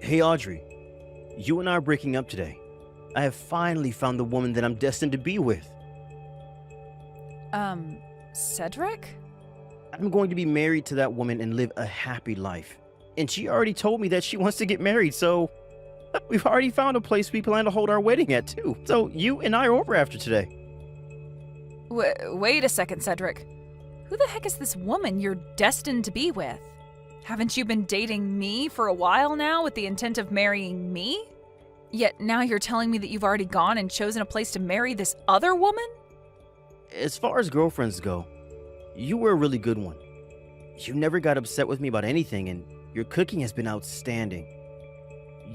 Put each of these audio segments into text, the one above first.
Hey Audrey, you and I are breaking up today. I have finally found the woman that I'm destined to be with. Cedric? I'm going to be married to that woman and live a happy life. And she already told me that she wants to get married, so we've already found a place we plan to hold our wedding at too. So you and I are over after today. Wait a second, Cedric. Who the heck is this woman you're destined to be with? Haven't you been dating me for a while now with the intent of marrying me? Yet now you're telling me that you've already gone and chosen a place to marry this other woman? As far as girlfriends go, you were a really good one. You never got upset with me about anything, and your cooking has been outstanding.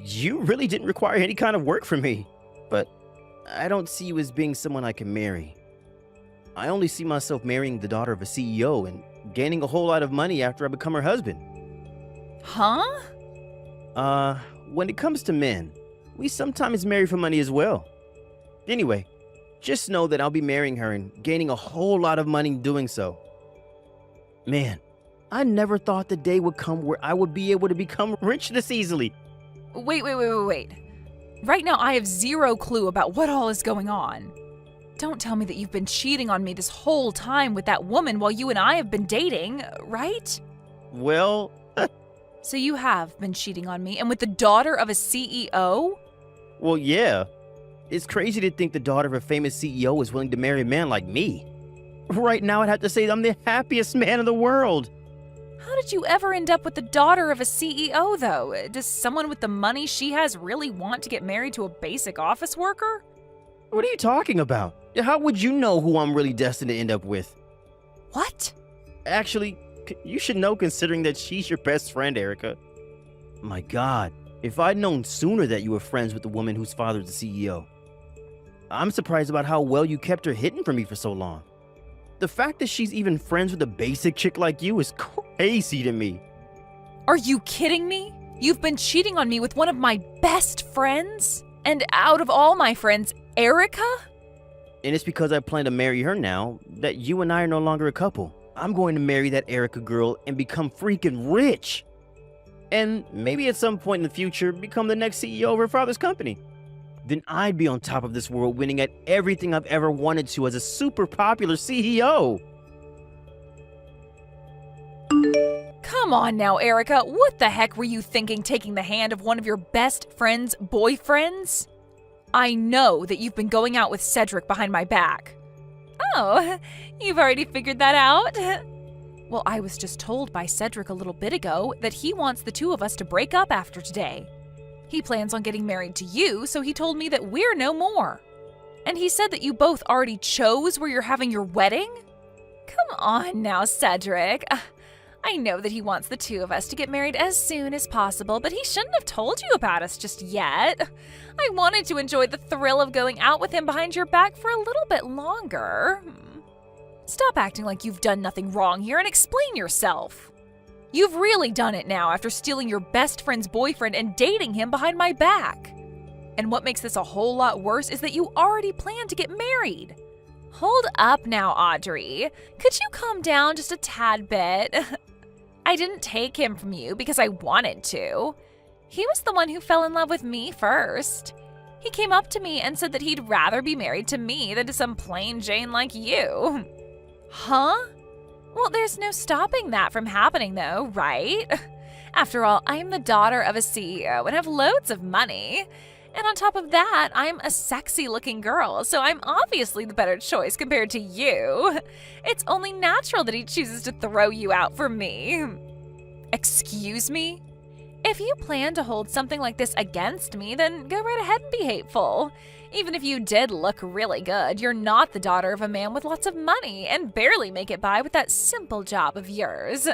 You really didn't require any kind of work from me, but I don't see you as being someone I can marry. I only see myself marrying the daughter of a CEO and gaining a whole lot of money after I become her husband. Huh? When it comes to men, we sometimes marry for money as well. Anyway, just know that I'll be marrying her and gaining a whole lot of money doing so. Man, I never thought the day would come where I would be able to become rich this easily. Wait. Right now I have zero clue about what all is going on. Don't tell me that you've been cheating on me this whole time with that woman while you and I have been dating, right? Well, So you have been cheating on me and with the daughter of a CEO? well, yeah. It's crazy to think the daughter of a famous CEO is willing to marry a man like me. Right now, I'd have to say I'm the happiest man in the world. How did you ever end up with the daughter of a CEO, though? Does someone with the money she has really want to get married to a basic office worker? What are you talking about? How would you know who I'm really destined to end up with? What? Actually, you should know considering that she's your best friend, Erica. My God, if I'd known sooner that you were friends with the woman whose father's the CEO. I'm surprised about how well you kept her hidden from me for so long. The fact that she's even friends with a basic chick like you is crazy to me. Are you kidding me? You've been cheating on me with one of my best friends? And out of all my friends, Erica? And it's because I plan to marry her now that you and I are no longer a couple. I'm going to marry that Erica girl and become freaking rich. And maybe at some point in the future, become the next CEO of her father's company. Then I'd be on top of this world, winning at everything I've ever wanted to as a super popular CEO. Come on now, Erica. What the heck were you thinking taking the hand of one of your best friend's boyfriends? I know that you've been going out with Cedric behind my back. Oh, you've already figured that out? Well, I was just told by Cedric a little bit ago that he wants the two of us to break up after today. He plans on getting married to you, so he told me that we're no more. And he said that you both already chose where you're having your wedding? Come on now, Cedric. I know that he wants the two of us to get married as soon as possible, but he shouldn't have told you about us just yet. I wanted to enjoy the thrill of going out with him behind your back for a little bit longer. Stop acting like you've done nothing wrong here and explain yourself. You've really done it now after stealing your best friend's boyfriend and dating him behind my back. And what makes this a whole lot worse is that you already planned to get married. Hold up now, Audrey. Could you calm down just a tad bit? I didn't take him from you because I wanted to. He was the one who fell in love with me first. He came up to me and said that he'd rather be married to me than to some plain Jane like you. Huh? Well, there's no stopping that from happening though, right? After all, I'm the daughter of a CEO and have loads of money. And on top of that, I'm a sexy-looking girl, so I'm obviously the better choice compared to you. It's only natural that he chooses to throw you out for me. Excuse me? If you plan to hold something like this against me, then go right ahead and be hateful. Even if you did look really good, you're not the daughter of a man with lots of money and barely make it by with that simple job of yours.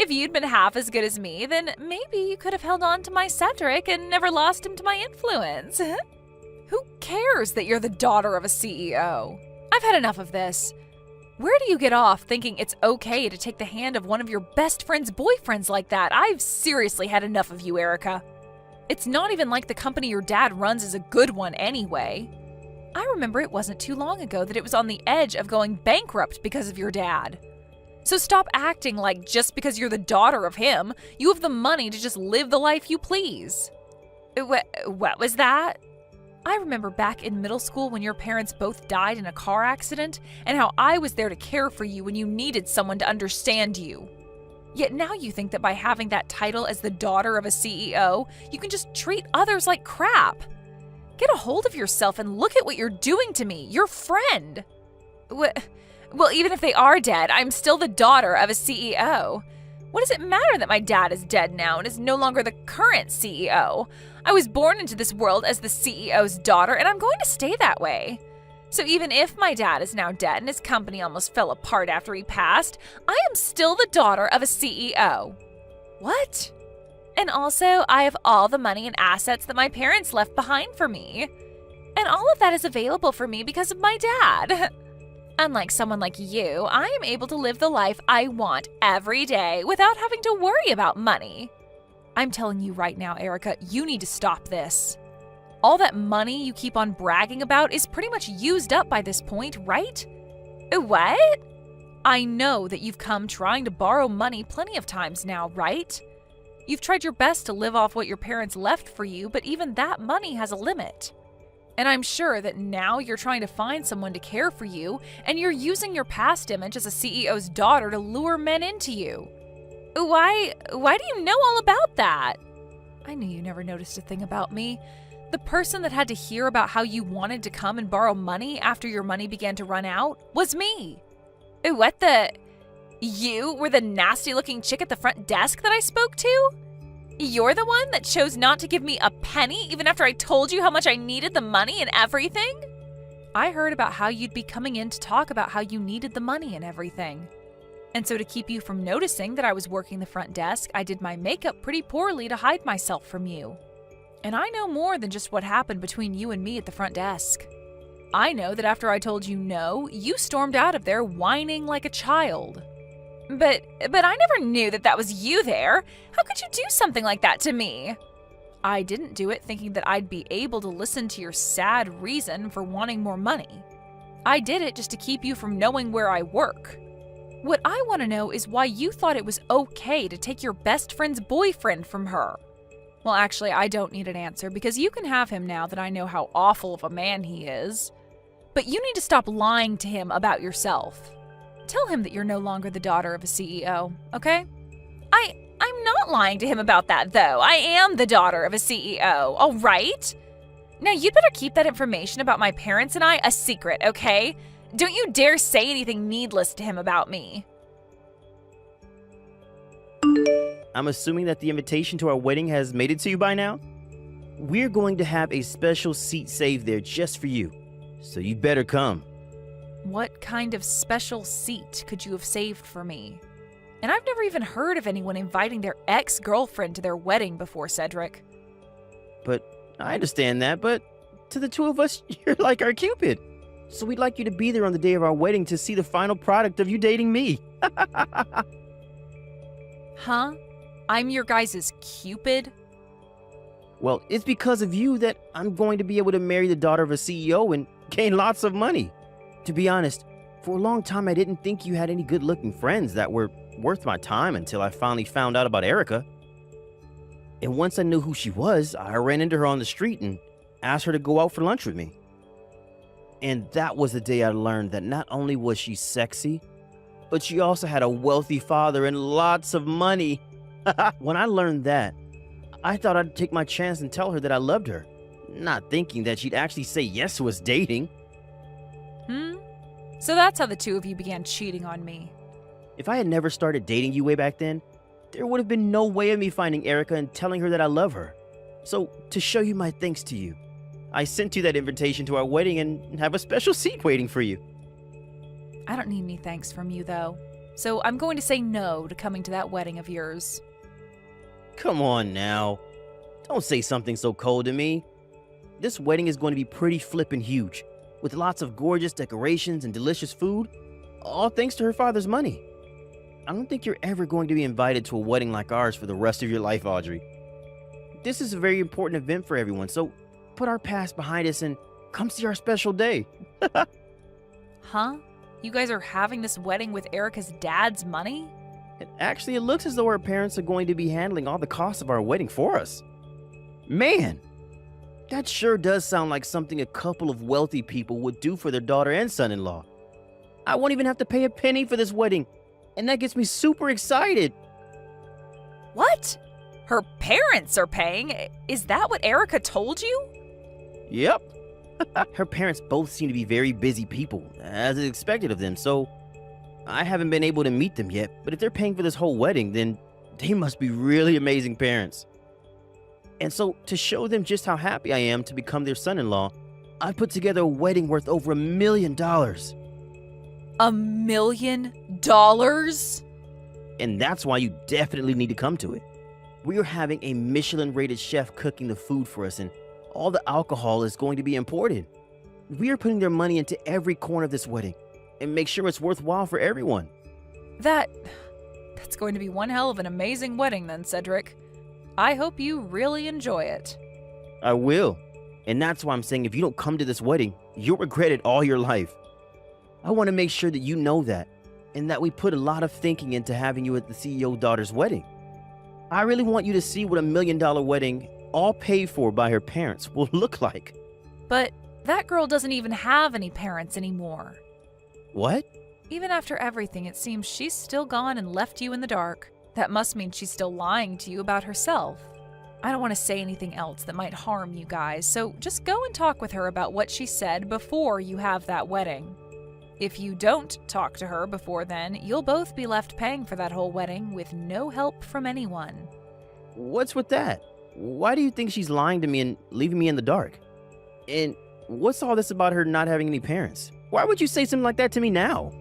If you'd been half as good as me, then maybe you could have held on to my Cedric and never lost him to my influence. Who cares that you're the daughter of a CEO? I've had enough of this. Where do you get off thinking it's okay to take the hand of one of your best friend's boyfriends like that? I've seriously had enough of you, Erica. It's not even like the company your dad runs is a good one anyway. I remember it wasn't too long ago that it was on the edge of going bankrupt because of your dad. So stop acting like just because you're the daughter of him, you have the money to just live the life you please. What was that? I remember back in middle school when your parents both died in a car accident and how I was there to care for you when you needed someone to understand you. Yet now you think that by having that title as the daughter of a CEO, you can just treat others like crap. Get a hold of yourself and look at what you're doing to me, your friend. Well, even if they are dead, I'm still the daughter of a CEO. What does it matter that my dad is dead now and is no longer the current CEO? I was born into this world as the CEO's daughter, and I'm going to stay that way. So even if my dad is now dead and his company almost fell apart after he passed, I am still the daughter of a CEO. What? And also, I have all the money and assets that my parents left behind for me. And all of that is available for me because of my dad. Unlike someone like you, I am able to live the life I want every day without having to worry about money. I'm telling you right now, Erica, you need to stop this. All that money you keep on bragging about is pretty much used up by this point, right? What? I know that you've come trying to borrow money plenty of times now, right? You've tried your best to live off what your parents left for you, but even that money has a limit. And I'm sure that now you're trying to find someone to care for you, and you're using your past image as a CEO's daughter to lure men into you. Why do you know all about that? I knew you never noticed a thing about me. The person that had to hear about how you wanted to come and borrow money after your money began to run out was me. What the? You were the nasty-looking chick at the front desk that I spoke to? You're the one that chose not to give me a penny even after I told you how much I needed the money and everything? I heard about how you'd be coming in to talk about how you needed the money and everything. And so to keep you from noticing that I was working the front desk, I did my makeup pretty poorly to hide myself from you. And I know more than just what happened between you and me at the front desk. I know that after I told you no, you stormed out of there whining like a child. But I never knew that was you there. How could you do something like that to me? I didn't do it thinking that I'd be able to listen to your sad reason for wanting more money. I did it just to keep you from knowing where I work. What I want to know is why you thought it was okay to take your best friend's boyfriend from her. Well, actually, I don't need an answer because you can have him now that I know how awful of a man he is. But you need to stop lying to him about yourself. Tell him that you're no longer the daughter of a CEO, okay? I'm not lying to him about that, though. I am the daughter of a CEO, all right? Now, you'd better keep that information about my parents and I a secret, okay? Don't you dare say anything needless to him about me. I'm assuming that the invitation to our wedding has made it to you by now? We're going to have a special seat saved there just for you, so you better come. What kind of special seat could you have saved for me? And I've never even heard of anyone inviting their ex-girlfriend to their wedding before, Cedric. But I understand that, but to the two of us, you're like our Cupid. So we'd like you to be there on the day of our wedding to see the final product of you dating me. Huh? I'm your guys' Cupid? Well, it's because of you that I'm going to be able to marry the daughter of a CEO and gain lots of money. To be honest, for a long time I didn't think you had any good-looking friends that were worth my time until I finally found out about Erica. And once I knew who she was, I ran into her on the street and asked her to go out for lunch with me. And that was the day I learned that not only was she sexy, but she also had a wealthy father and lots of money. When I learned that, I thought I'd take my chance and tell her that I loved her, not thinking that she'd actually say yes to us dating. So that's how the two of you began cheating on me. If I had never started dating you way back then, there would have been no way of me finding Erica and telling her that I love her. So, to show you my thanks to you, I sent you that invitation to our wedding and have a special seat waiting for you. I don't need any thanks from you, though. So I'm going to say no to coming to that wedding of yours. Come on now. Don't say something so cold to me. This wedding is going to be pretty flippin' huge, with lots of gorgeous decorations and delicious food, all thanks to her father's money. I don't think you're ever going to be invited to a wedding like ours for the rest of your life, Audrey. This is a very important event for everyone, so put our past behind us and come see our special day. Huh? You guys are having this wedding with Erica's dad's money? Actually, it looks as though our parents are going to be handling all the costs of our wedding for us. Man, That sure does sound like something a couple of wealthy people would do for their daughter and son-in-law. I won't even have to pay a penny for this wedding, and that gets me super excited. What? Her parents are paying? Is that what Erica told you? Yep. Her parents both seem to be very busy people, as is expected of them, so I haven't been able to meet them yet, but if they're paying for this whole wedding, then they must be really amazing parents. And so, to show them just how happy I am to become their son-in-law, I put together a wedding worth over $1 million. $1 million? And that's why you definitely need to come to it. We are having a Michelin-rated chef cooking the food for us, and all the alcohol is going to be imported. We are putting their money into every corner of this wedding, and make sure it's worthwhile for everyone. That's going to be one hell of an amazing wedding then, Cedric. I hope you really enjoy it. I will. And that's why I'm saying if you don't come to this wedding, you'll regret it all your life. I want to make sure that you know that, and that we put a lot of thinking into having you at the CEO daughter's wedding. I really want you to see what $1 million wedding, all paid for by her parents, will look like. But that girl doesn't even have any parents anymore. What? Even after everything, it seems she's still gone and left you in the dark. That must mean she's still lying to you about herself. I don't want to say anything else that might harm you guys, so just go and talk with her about what she said before you have that wedding. If you don't talk to her before then, you'll both be left paying for that whole wedding with no help from anyone. What's with that? Why do you think she's lying to me and leaving me in the dark? And what's all this about her not having any parents? Why would you say something like that to me now?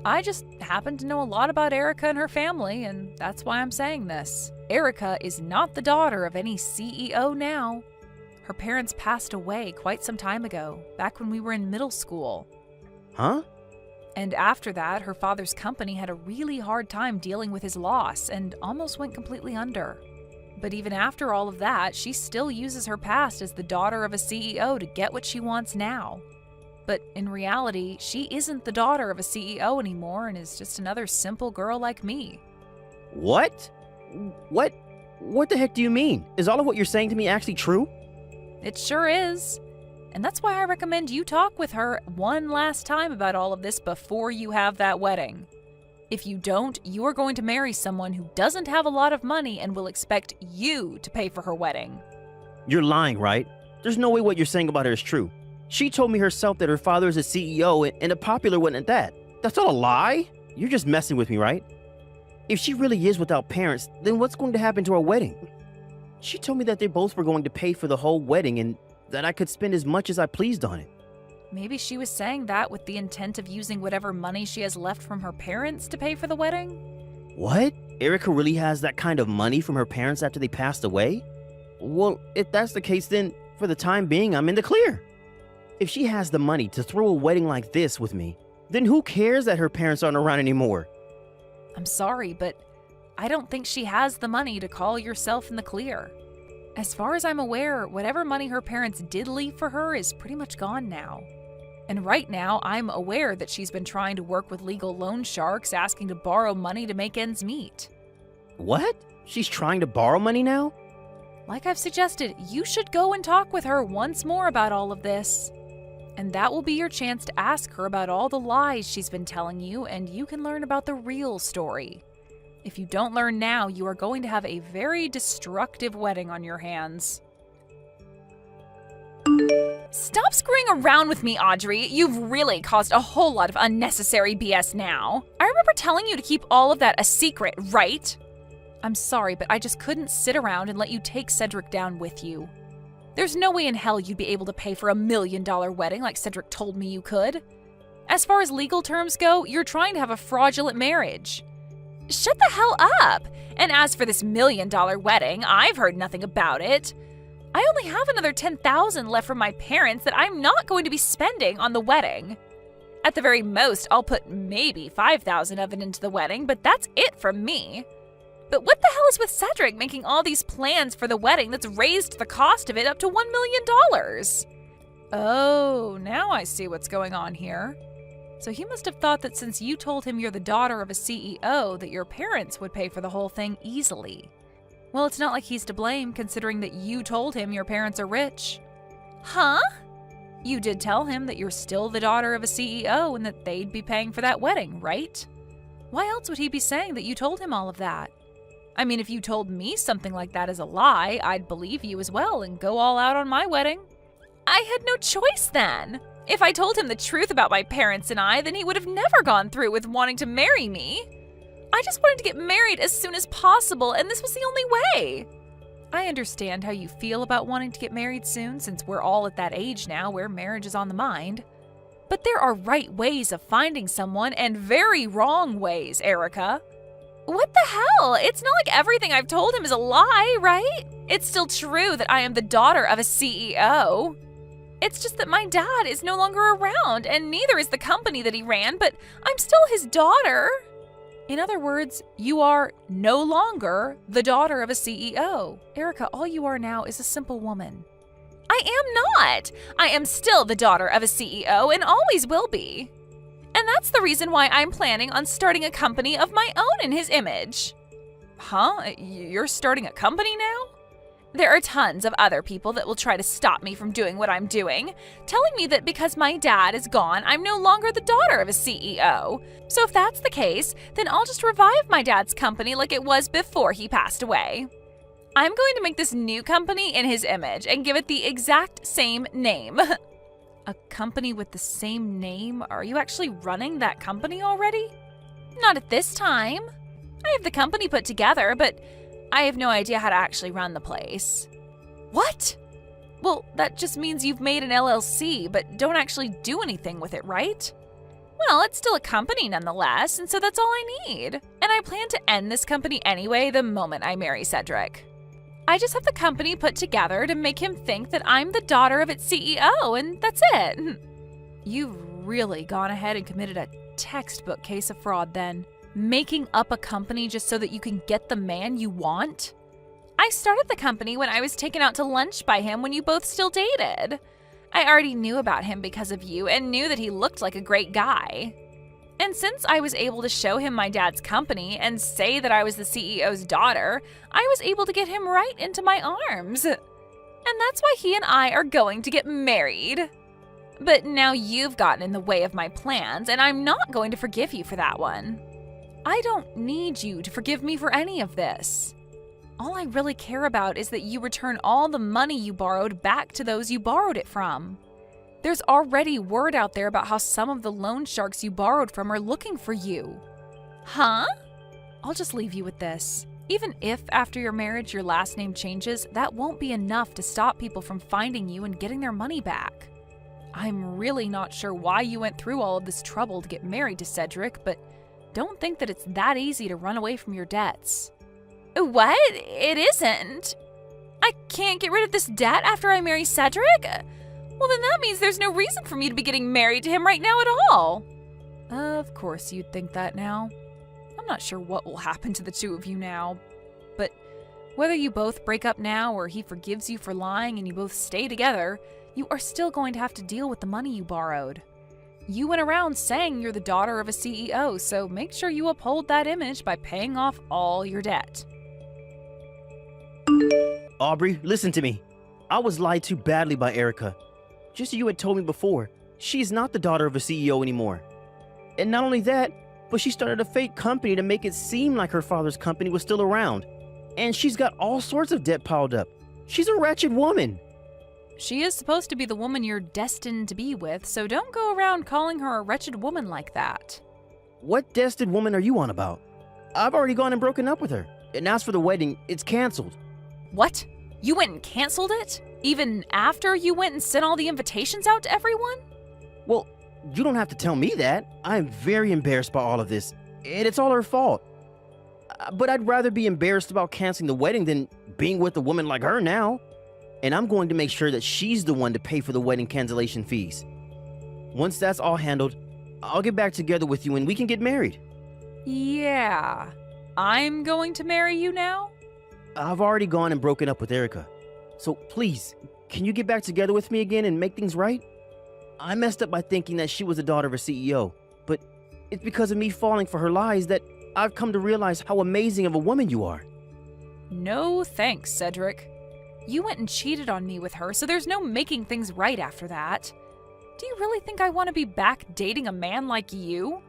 I just happen to know a lot about Erica and her family, and that's why I'm saying this. Erica is not the daughter of any CEO now. Her parents passed away quite some time ago, back when we were in middle school. Huh? And after that, her father's company had a really hard time dealing with his loss and almost went completely under. But even after all of that, she still uses her past as the daughter of a CEO to get what she wants now. But in reality, she isn't the daughter of a CEO anymore and is just another simple girl like me. What? What the heck do you mean? Is all of what you're saying to me actually true? It sure is. And that's why I recommend you talk with her one last time about all of this before you have that wedding. If you don't, you are going to marry someone who doesn't have a lot of money and will expect you to pay for her wedding. You're lying, right? There's no way what you're saying about her is true. She told me herself that her father is a CEO and a popular one at that. That's all a lie? You're just messing with me, right? If she really is without parents, then what's going to happen to our wedding? She told me that they both were going to pay for the whole wedding and that I could spend as much as I pleased on it. Maybe she was saying that with the intent of using whatever money she has left from her parents to pay for the wedding? What? Erica really has that kind of money from her parents after they passed away? Well, if that's the case, then for the time being, I'm in the clear. If she has the money to throw a wedding like this with me, then who cares that her parents aren't around anymore? I'm sorry, but I don't think she has the money to call yourself in the clear. As far as I'm aware, whatever money her parents did leave for her is pretty much gone now. And right now, I'm aware that she's been trying to work with legal loan sharks asking to borrow money to make ends meet. What? She's trying to borrow money now? Like I've suggested, you should go and talk with her once more about all of this. And that will be your chance to ask her about all the lies she's been telling you, and you can learn about the real story. If you don't learn now, you are going to have a very destructive wedding on your hands. Stop screwing around with me, Audrey. You've really caused a whole lot of unnecessary BS now. I remember telling you to keep all of that a secret, right? I'm sorry, but I just couldn't sit around and let you take Cedric down with you. There's no way in hell you'd be able to pay for $1 million wedding like Cedric told me you could. As far as legal terms go, you're trying to have a fraudulent marriage. Shut the hell up! And as for this $1 million wedding, I've heard nothing about it. I only have another $10,000 left from my parents that I'm not going to be spending on the wedding. At the very most, I'll put maybe $5,000 of it into the wedding, but that's it from me. But what the hell is with Cedric making all these plans for the wedding that's raised the cost of it up to $1 million? Oh, now I see what's going on here. So he must have thought that since you told him you're the daughter of a CEO, that your parents would pay for the whole thing easily. Well, it's not like he's to blame, considering that you told him your parents are rich. Huh? You did tell him that you're still the daughter of a CEO and that they'd be paying for that wedding, right? Why else would he be saying that you told him all of that? I mean, if you told me something like that as a lie, I'd believe you as well and go all out on my wedding. I had no choice then. If I told him the truth about my parents and I, then he would have never gone through with wanting to marry me. I just wanted to get married as soon as possible, and this was the only way. I understand how you feel about wanting to get married soon, since we're all at that age now where marriage is on the mind. But there are right ways of finding someone and very wrong ways, Erica. What the hell? It's not like everything I've told him is a lie, right? It's still true that I am the daughter of a CEO. It's just that my dad is no longer around, and neither is the company that he ran, but I'm still his daughter. In other words, you are no longer the daughter of a CEO. Erica, all you are now is a simple woman. I am not. I am still the daughter of a CEO and always will be. And that's the reason why I'm planning on starting a company of my own in his image. Huh? You're starting a company now? There are tons of other people that will try to stop me from doing what I'm doing, telling me that because my dad is gone, I'm no longer the daughter of a CEO. So if that's the case, then I'll just revive my dad's company like it was before he passed away. I'm going to make this new company in his image and give it the exact same name. A company with the same name? Are you actually running that company already? Not at this time. I have the company put together, but I have no idea how to actually run the place. What? Well, that just means you've made an LLC, but don't actually do anything with it, right? Well, it's still a company nonetheless, and so that's all I need. And I plan to end this company anyway the moment I marry Cedric. I just have the company put together to make him think that I'm the daughter of its CEO, and that's it. You've really gone ahead and committed a textbook case of fraud then. Making up a company just so that you can get the man you want? I started the company when I was taken out to lunch by him when you both still dated. I already knew about him because of you and knew that he looked like a great guy. And since I was able to show him my dad's company and say that I was the CEO's daughter, I was able to get him right into my arms. And that's why he and I are going to get married. But now you've gotten in the way of my plans, and I'm not going to forgive you for that one. I don't need you to forgive me for any of this. All I really care about is that you return all the money you borrowed back to those you borrowed it from. There's already word out there about how some of the loan sharks you borrowed from are looking for you. Huh? I'll just leave you with this. Even if after your marriage your last name changes, that won't be enough to stop people from finding you and getting their money back. I'm really not sure why you went through all of this trouble to get married to Cedric, but don't think that it's that easy to run away from your debts. What? It isn't. I can't get rid of this debt after I marry Cedric? Well, then that means there's no reason for me to be getting married to him right now at all. Of course you'd think that now. I'm not sure what will happen to the two of you now, but whether you both break up now or he forgives you for lying and you both stay together, you are still going to have to deal with the money you borrowed. You went around saying you're the daughter of a CEO, so make sure you uphold that image by paying off all your debt. Aubrey, listen to me. I was lied to badly by Erica. Just as you had told me before, she's not the daughter of a CEO anymore. And not only that, but she started a fake company to make it seem like her father's company was still around. And she's got all sorts of debt piled up. She's a wretched woman. She is supposed to be the woman you're destined to be with, so don't go around calling her a wretched woman like that. What destined woman are you on about? I've already gone and broken up with her. And as for the wedding, it's canceled. What? You went and canceled it? Even after you went and sent all the invitations out to everyone? Well, you don't have to tell me that. I'm very embarrassed by all of this, and it's all her fault. But I'd rather be embarrassed about canceling the wedding than being with a woman like her now. And I'm going to make sure that she's the one to pay for the wedding cancellation fees. Once that's all handled, I'll get back together with you and we can get married. Yeah. I'm going to marry you now? I've already gone and broken up with Erica. So please, can you get back together with me again and make things right? I messed up by thinking that she was the daughter of a CEO, but it's because of me falling for her lies that I've come to realize how amazing of a woman you are. No thanks, Cedric. You went and cheated on me with her, so there's no making things right after that. Do you really think I want to be back dating a man like you?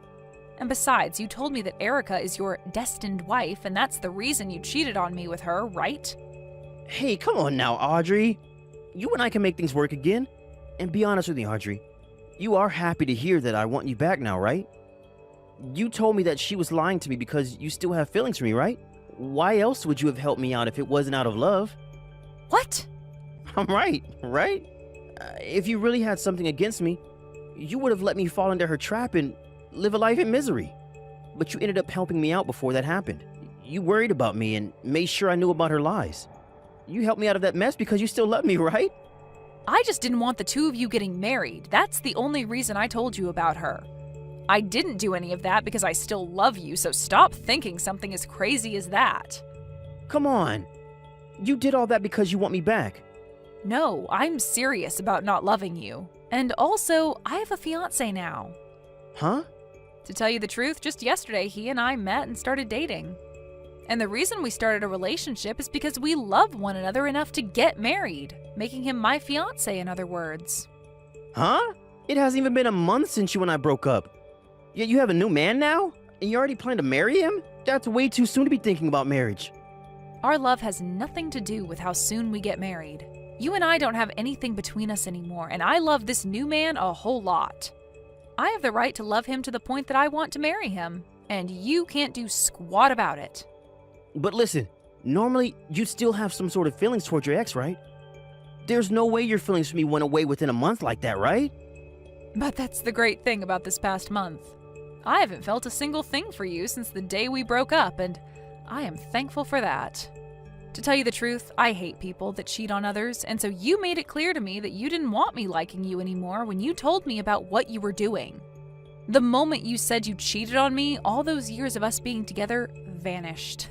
And besides, you told me that Erica is your destined wife, and that's the reason you cheated on me with her, right? Hey, come on now, Audrey. You and I can make things work again. And be honest with me, Audrey. You are happy to hear that I want you back now, right? You told me that she was lying to me because you still have feelings for me, right? Why else would you have helped me out if it wasn't out of love? What? I'm right? If you really had something against me, you would have let me fall into her trap and live a life in misery. But you ended up helping me out before that happened. You worried about me and made sure I knew about her lies. You helped me out of that mess because you still love me, right? I just didn't want the two of you getting married. That's the only reason I told you about her. I didn't do any of that because I still love you, so stop thinking something as crazy as that. Come on. You did all that because you want me back. No, I'm serious about not loving you. And also, I have a fiancé now. Huh? To tell you the truth, just yesterday he and I met and started dating. And the reason we started a relationship is because we love one another enough to get married, making him my fiancé, in other words. Huh? It hasn't even been a month since you and I broke up. Yet you have a new man now? And you already plan to marry him? That's way too soon to be thinking about marriage. Our love has nothing to do with how soon we get married. You and I don't have anything between us anymore, and I love this new man a whole lot. I have the right to love him to the point that I want to marry him, and you can't do squat about it. But listen, normally you'd still have some sort of feelings towards your ex, right? There's no way your feelings for me went away within a month like that, right? But that's the great thing about this past month. I haven't felt a single thing for you since the day we broke up, and I am thankful for that. To tell you the truth, I hate people that cheat on others, and so you made it clear to me that you didn't want me liking you anymore when you told me about what you were doing. The moment you said you cheated on me, all those years of us being together vanished.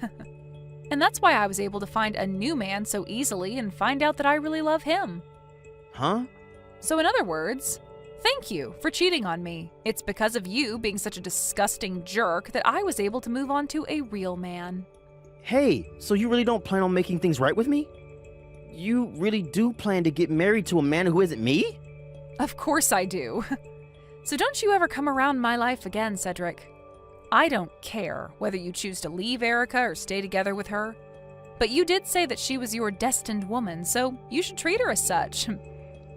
And that's why I was able to find a new man so easily and find out that I really love him. Huh? So in other words, thank you for cheating on me. It's because of you being such a disgusting jerk that I was able to move on to a real man. Hey, so you really don't plan on making things right with me? You really do plan to get married to a man who isn't me? Of course I do. So don't you ever come around my life again, Cedric. I don't care whether you choose to leave Erica or stay together with her. But you did say that she was your destined woman, so you should treat her as such.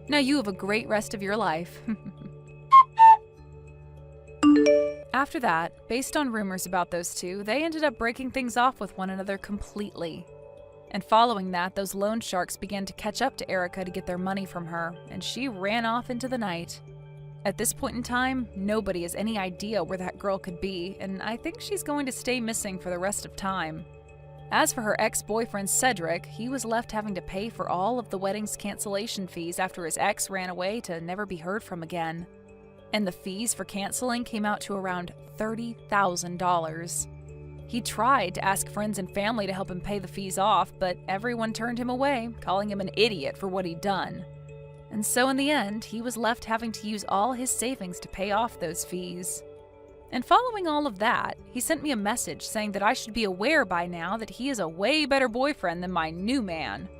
Now you have a great rest of your life. After that, based on rumors about those two, they ended up breaking things off with one another completely. And following that, those loan sharks began to catch up to Erica to get their money from her, and she ran off into the night. At this point in time, nobody has any idea where that girl could be, and I think she's going to stay missing for the rest of time. As for her ex-boyfriend Cedric, he was left having to pay for all of the wedding's cancellation fees after his ex ran away to never be heard from again. And the fees for canceling came out to around $30,000. He tried to ask friends and family to help him pay the fees off, but everyone turned him away, calling him an idiot for what he'd done. And so in the end, he was left having to use all his savings to pay off those fees. And following all of that, he sent me a message saying that I should be aware by now that he is a way better boyfriend than my new man.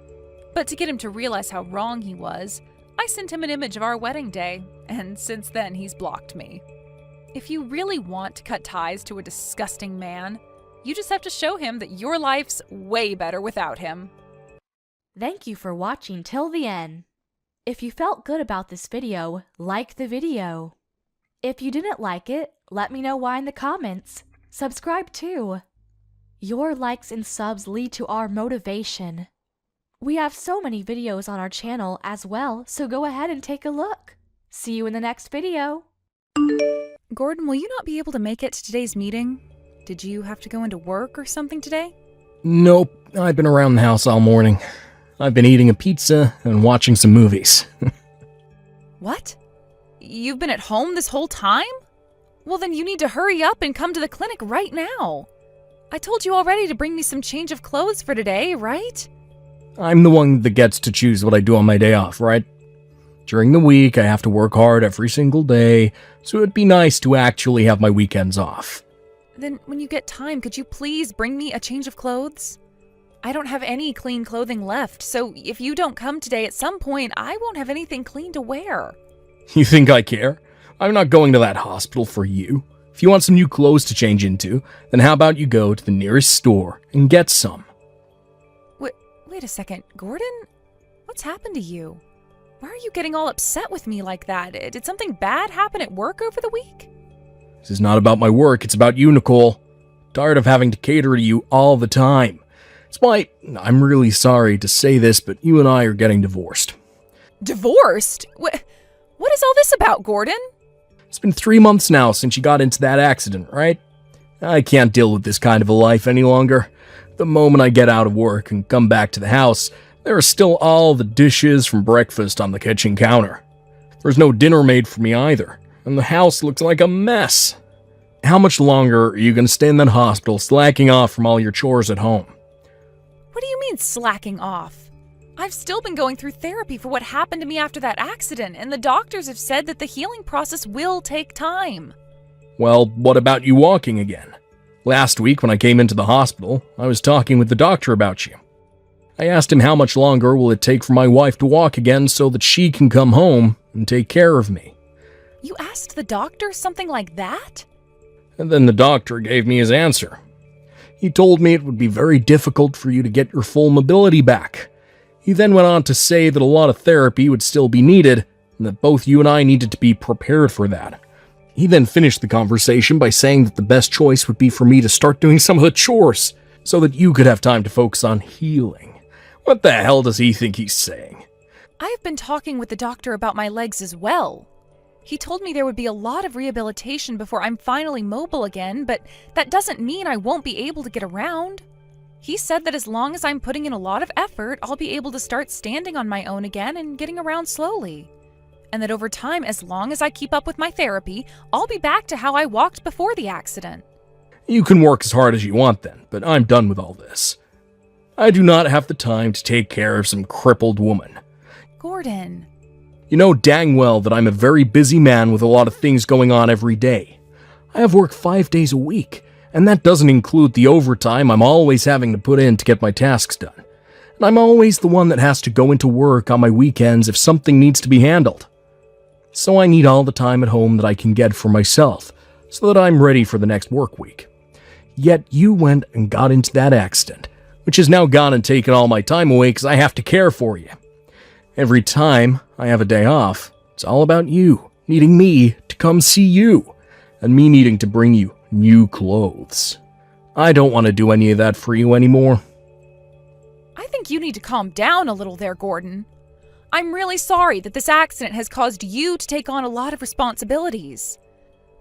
But to get him to realize how wrong he was, I sent him an image of our wedding day, and since then he's blocked me. If you really want to cut ties to a disgusting man, you just have to show him that your life's way better without him. Thank you for watching till the end. If you felt good about this video, like the video. If you didn't like it, let me know why in the comments. Subscribe too. Your likes and subs lead to our motivation. We have so many videos on our channel as well, so go ahead and take a look. See you in the next video. Gordon, will you not be able to make it to today's meeting? Did you have to go into work or something today? Nope, I've been around the house all morning. I've been eating a pizza and watching some movies. What? You've been at home this whole time? Well, then you need to hurry up and come to the clinic right now. I told you already to bring me some change of clothes for today, right? I'm the one that gets to choose what I do on my day off, right? During the week, I have to work hard every single day, so it'd be nice to actually have my weekends off. Then when you get time, could you please bring me a change of clothes? I don't have any clean clothing left, so if you don't come today at some point, I won't have anything clean to wear. You think I care? I'm not going to that hospital for you. If you want some new clothes to change into, then how about you go to the nearest store and get some? Wait a second, Gordon? What's happened to you? Why are you getting all upset with me like that? Did something bad happen at work over the week? This is not about my work, it's about you, Nicole. Tired of having to cater to you all the time. It's why I'm really sorry to say this, but you and I are getting divorced. Divorced? What is all this about, Gordon? It's been 3 months now since you got into that accident, right? I can't deal with this kind of a life any longer. The moment I get out of work and come back to the house, there are still all the dishes from breakfast on the kitchen counter. There's no dinner made for me either, and the house looks like a mess. How much longer are you going to stay in that hospital slacking off from all your chores at home? What do you mean slacking off? I've still been going through therapy for what happened to me after that accident, and the doctors have said that the healing process will take time. Well, what about you walking again? Last week when I came into the hospital, I was talking with the doctor about you. I asked him how much longer will it take for my wife to walk again so that she can come home and take care of me. You asked the doctor something like that? And then the doctor gave me his answer. He told me it would be very difficult for you to get your full mobility back. He then went on to say that a lot of therapy would still be needed, and that both you and I needed to be prepared for that. He then finished the conversation by saying that the best choice would be for me to start doing some of the chores, so that you could have time to focus on healing. What the hell does he think he's saying? I have been talking with the doctor about my legs as well. He told me there would be a lot of rehabilitation before I'm finally mobile again, but that doesn't mean I won't be able to get around. He said that as long as I'm putting in a lot of effort, I'll be able to start standing on my own again and getting around slowly. And that over time, as long as I keep up with my therapy, I'll be back to how I walked before the accident. You can work as hard as you want then, but I'm done with all this. I do not have the time to take care of some crippled woman. Gordon. You know dang well that I'm a very busy man with a lot of things going on every day. I have work 5 days a week, and that doesn't include the overtime I'm always having to put in to get my tasks done. And I'm always the one that has to go into work on my weekends if something needs to be handled. So I need all the time at home that I can get for myself, so that I'm ready for the next work week. Yet you went and got into that accident, which has now gone and taken all my time away because I have to care for you. Every time I have a day off, it's all about you, needing me to come see you, and me needing to bring you new clothes. I don't want to do any of that for you anymore. I think you need to calm down a little there, Gordon. I'm really sorry that this accident has caused you to take on a lot of responsibilities.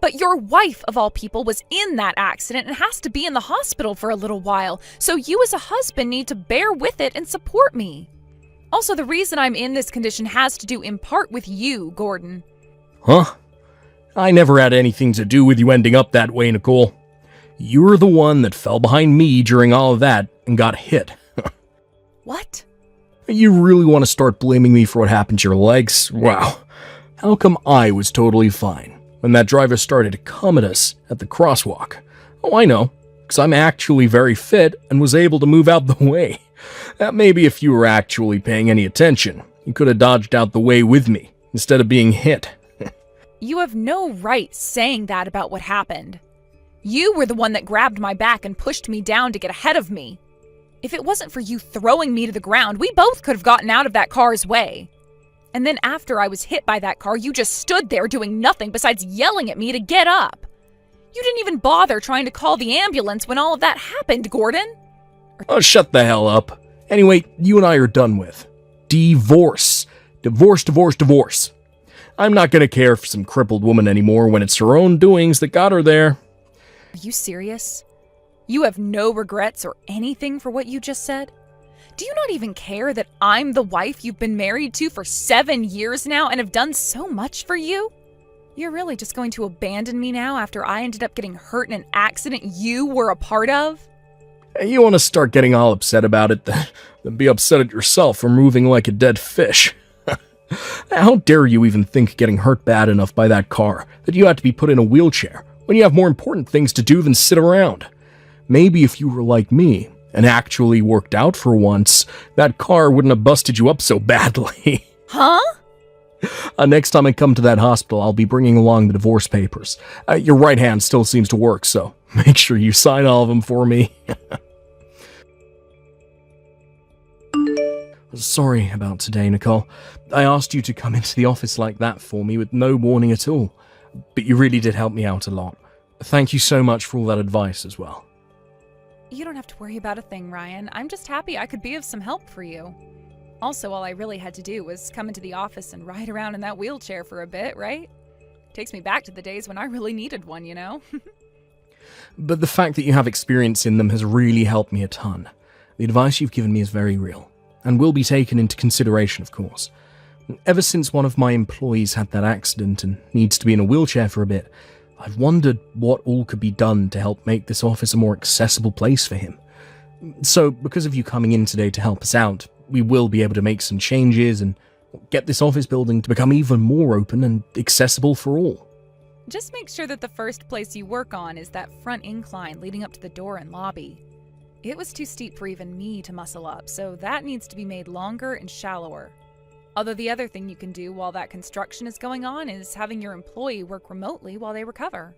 But your wife, of all people, was in that accident and has to be in the hospital for a little while, so you as a husband need to bear with it and support me. Also, the reason I'm in this condition has to do in part with you, Gordon. Huh? I never had anything to do with you ending up that way, Nicole. You were the one that fell behind me during all of that and got hit. What? You really want to start blaming me for what happened to your legs? Wow. How come I was totally fine when that driver started to come at us at the crosswalk? Oh, I know, because I'm actually very fit and was able to move out the way. That maybe if you were actually paying any attention, you could have dodged out the way with me instead of being hit. You have no right saying that about what happened. You were the one that grabbed my back and pushed me down to get ahead of me. If it wasn't for you throwing me to the ground, we both could have gotten out of that car's way. And then after I was hit by that car, you just stood there doing nothing besides yelling at me to get up. You didn't even bother trying to call the ambulance when all of that happened, Gordon. Oh, shut the hell up. Anyway, you and I are done with. Divorce. Divorce, divorce, divorce. I'm not gonna care for some crippled woman anymore when it's her own doings that got her there. Are you serious? You have no regrets or anything for what you just said? Do you not even care that I'm the wife you've been married to for 7 years now and have done so much for you? You're really just going to abandon me now after I ended up getting hurt in an accident you were a part of? You want to start getting all upset about it, then be upset at yourself for moving like a dead fish. How dare you even think getting hurt bad enough by that car that you had to be put in a wheelchair when you have more important things to do than sit around? Maybe if you were like me and actually worked out for once, that car wouldn't have busted you up so badly. Huh? Next time I come to that hospital, I'll be bringing along the divorce papers. Your right hand still seems to work, so make sure you sign all of them for me. Sorry about today, Nicole. I asked you to come into the office like that for me with no warning at all, but you really did help me out a lot. Thank you so much for all that advice as well. You don't have to worry about a thing, Ryan. I'm just happy I could be of some help for you. Also, all I really had to do was come into the office and ride around in that wheelchair for a bit, right? Takes me back to the days when I really needed one, you know? But the fact that you have experience in them has really helped me a ton. The advice you've given me is very real, and will be taken into consideration, of course. Ever since one of my employees had that accident and needs to be in a wheelchair for a bit, I've wondered what all could be done to help make this office a more accessible place for him. So, because of you coming in today to help us out, we will be able to make some changes and get this office building to become even more open and accessible for all. Just make sure that the first place you work on is that front incline leading up to the door and lobby. It was too steep for even me to muscle up, so that needs to be made longer and shallower. Although the other thing you can do while that construction is going on is having your employee work remotely while they recover.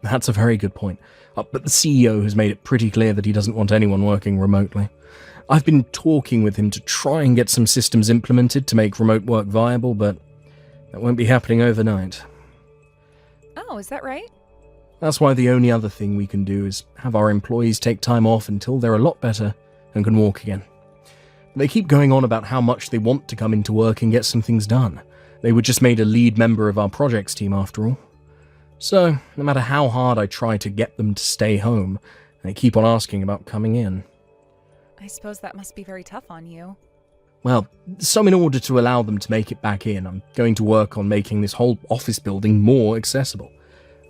That's a very good point. But the CEO has made it pretty clear that he doesn't want anyone working remotely. I've been talking with him to try and get some systems implemented to make remote work viable, but that won't be happening overnight. Oh, is that right? That's why the only other thing we can do is have our employees take time off until they're a lot better and can walk again. They keep going on about how much they want to come into work and get some things done. They were just made a lead member of our projects team after all. So, no matter how hard I try to get them to stay home, they keep on asking about coming in. I suppose that must be very tough on you. Well, so in order to allow them to make it back in, I'm going to work on making this whole office building more accessible.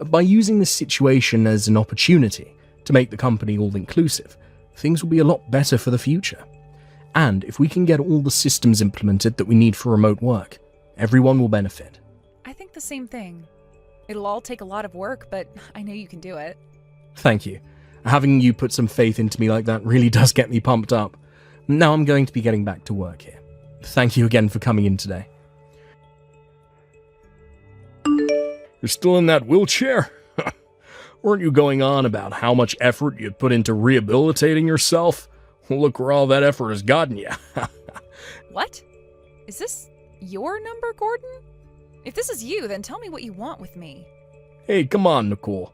By using this situation as an opportunity to make the company all-inclusive, things will be a lot better for the future. And if we can get all the systems implemented that we need for remote work, everyone will benefit. I think the same thing. It'll all take a lot of work, but I know you can do it. Thank you. Having you put some faith into me like that really does get me pumped up. Now I'm going to be getting back to work here. Thank you again for coming in today. You're still in that wheelchair? Weren't you going on about how much effort you'd put into rehabilitating yourself? Look where all that effort has gotten you. What? Is this your number, Gordon? If this is you, then tell me what you want with me. Hey, come on, Nicole.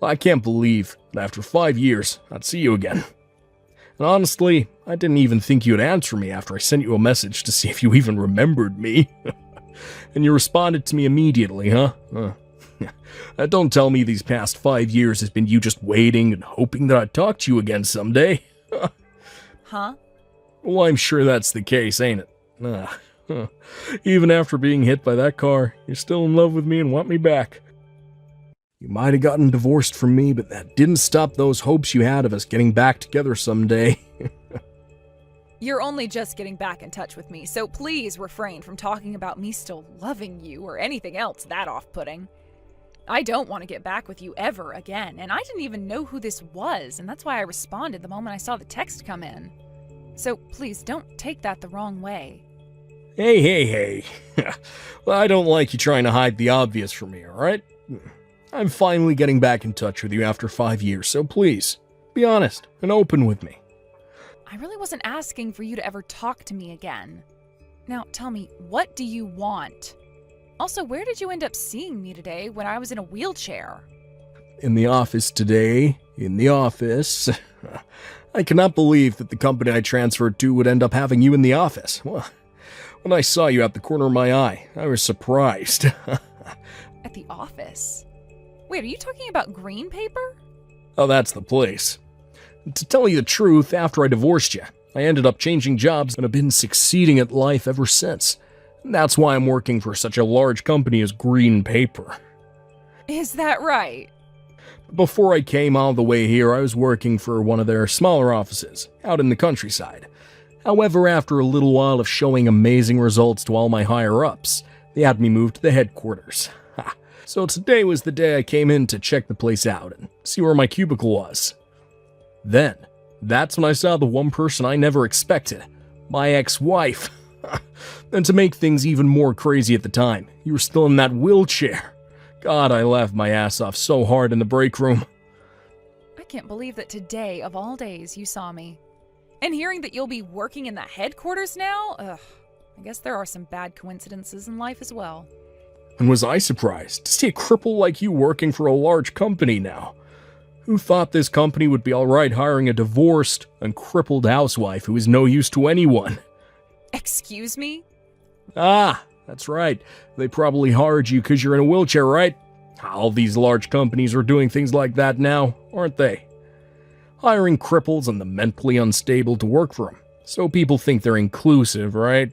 I can't believe that after 5 years, I'd see you again. And honestly, I didn't even think you'd answer me after I sent you a message to see if you even remembered me. And you responded to me immediately, huh? Don't tell me these past 5 years has been you just waiting and hoping that I'd talk to you again someday. Huh? Well, I'm sure that's the case, ain't it? Even after being hit by that car, you're still in love with me and want me back. You might have gotten divorced from me, but that didn't stop those hopes you had of us getting back together someday. You're only just getting back in touch with me, so please refrain from talking about me still loving you or anything else that off-putting. I don't want to get back with you ever again, and I didn't even know who this was, and that's why I responded the moment I saw the text come in. So please don't take that the wrong way. Hey. Well, I don't like you trying to hide the obvious from me, alright? I'm finally getting back in touch with you after 5 years, so please, be honest and open with me. I really wasn't asking for you to ever talk to me again. Now, tell me, what do you want? Also, where did you end up seeing me today when I was in a wheelchair? In the office today, in the office. I cannot believe that the company I transferred to would end up having you in the office. Well, when I saw you at the corner of my eye, I was surprised. At the office? Wait, are you talking about green paper? Oh, that's the place. To tell you the truth, after I divorced you, I ended up changing jobs and have been succeeding at life ever since. That's why I'm working for such a large company as Green Paper. Is that right? Before I came all the way here, I was working for one of their smaller offices, out in the countryside. However, after a little while of showing amazing results to all my higher-ups, they had me moved to the headquarters. So today was the day I came in to check the place out and see where my cubicle was. Then, That's when I saw the one person I never expected. My ex-wife. And to make things even more crazy at the time, you were still in that wheelchair. God, I laughed my ass off so hard in the break room. I can't believe that today, of all days, you saw me. And hearing that you'll be working in the headquarters now? Ugh, I guess there are some bad coincidences in life as well. And was I surprised to see a cripple like you working for a large company now? Who thought this company would be alright hiring a divorced and crippled housewife who is no use to anyone? Excuse me? Ah, that's right. They probably hired you because you're in a wheelchair, right? All these large companies are doing things like that now, aren't they? Hiring cripples and the mentally unstable to work for them, so people think they're inclusive, right?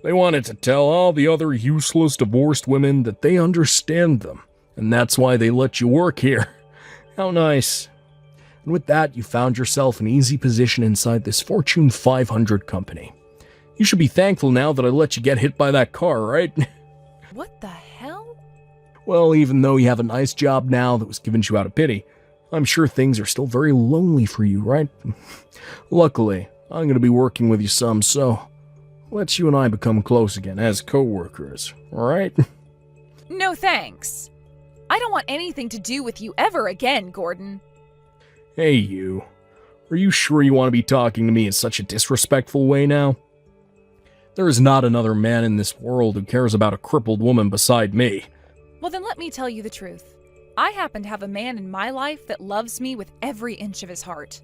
They wanted to tell all the other useless divorced women that they understand them, and that's why they let you work here. How nice. And with that, you found yourself an easy position inside this Fortune 500 company. You should be thankful now that I let you get hit by that car, right? What the hell? Well, even though you have a nice job now that was given to you out of pity, I'm sure things are still very lonely for you, right? Luckily, I'm going to be working with you some, so let's you and I become close again as co-workers, alright? No thanks. I don't want anything to do with you ever again, Gordon. Hey, you. Are you sure you want to be talking to me in such a disrespectful way now? There is not another man in this world who cares about a crippled woman beside me. Well, then let me tell you the truth. I happen to have a man in my life that loves me with every inch of his heart.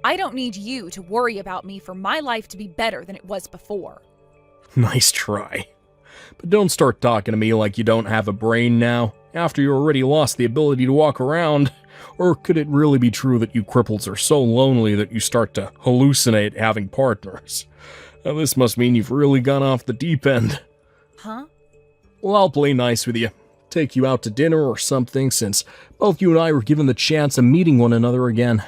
I don't need you to worry about me for my life to be better than it was before. Nice try. But don't start talking to me like you don't have a brain now, after you already lost the ability to walk around. Or could it really be true that you cripples are so lonely that you start to hallucinate having partners? Now, this must mean you've really gone off the deep end. Huh? Well, I'll play nice with you. Take you out to dinner or something, since both you and I were given the chance of meeting one another again.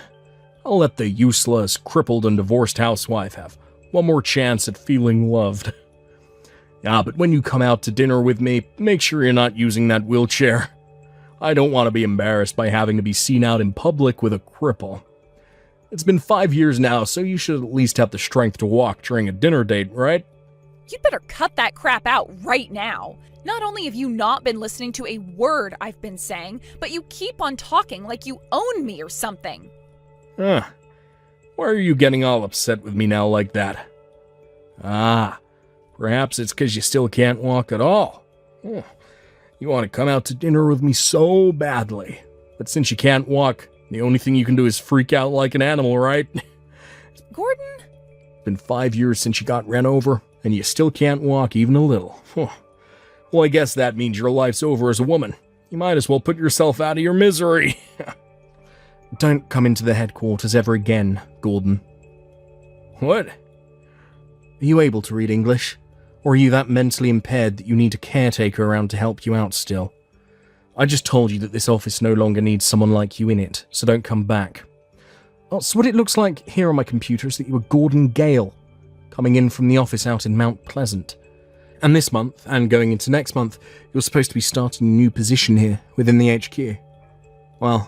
I'll let the useless, crippled, and divorced housewife have one more chance at feeling loved. But when you come out to dinner with me, make sure you're not using that wheelchair. I don't want to be embarrassed by having to be seen out in public with a cripple. It's been 5 years now, so you should at least have the strength to walk during a dinner date, right? You'd better cut that crap out right now. Not only have you not been listening to a word I've been saying, but you keep on talking like you own me or something. Why are you getting all upset with me now like that? Perhaps it's because you still can't walk at all. You want to come out to dinner with me so badly. But since you can't walk, the only thing you can do is freak out like an animal, right? Gordon? It's been 5 years since you got ran over, and you still can't walk even a little. Well, I guess that means your life's over as a woman. You might as well put yourself out of your misery. Don't come into the headquarters ever again, Gordon. What? Are you able to read English? Or are you that mentally impaired that you need a caretaker around to help you out still? I just told you that this office no longer needs someone like you in it, so don't come back. Oh, so what it looks like here on my computer is that you were Gordon Gale, coming in from the office out in Mount Pleasant. And this month, and going into next month, you're supposed to be starting a new position here within the HQ. Well,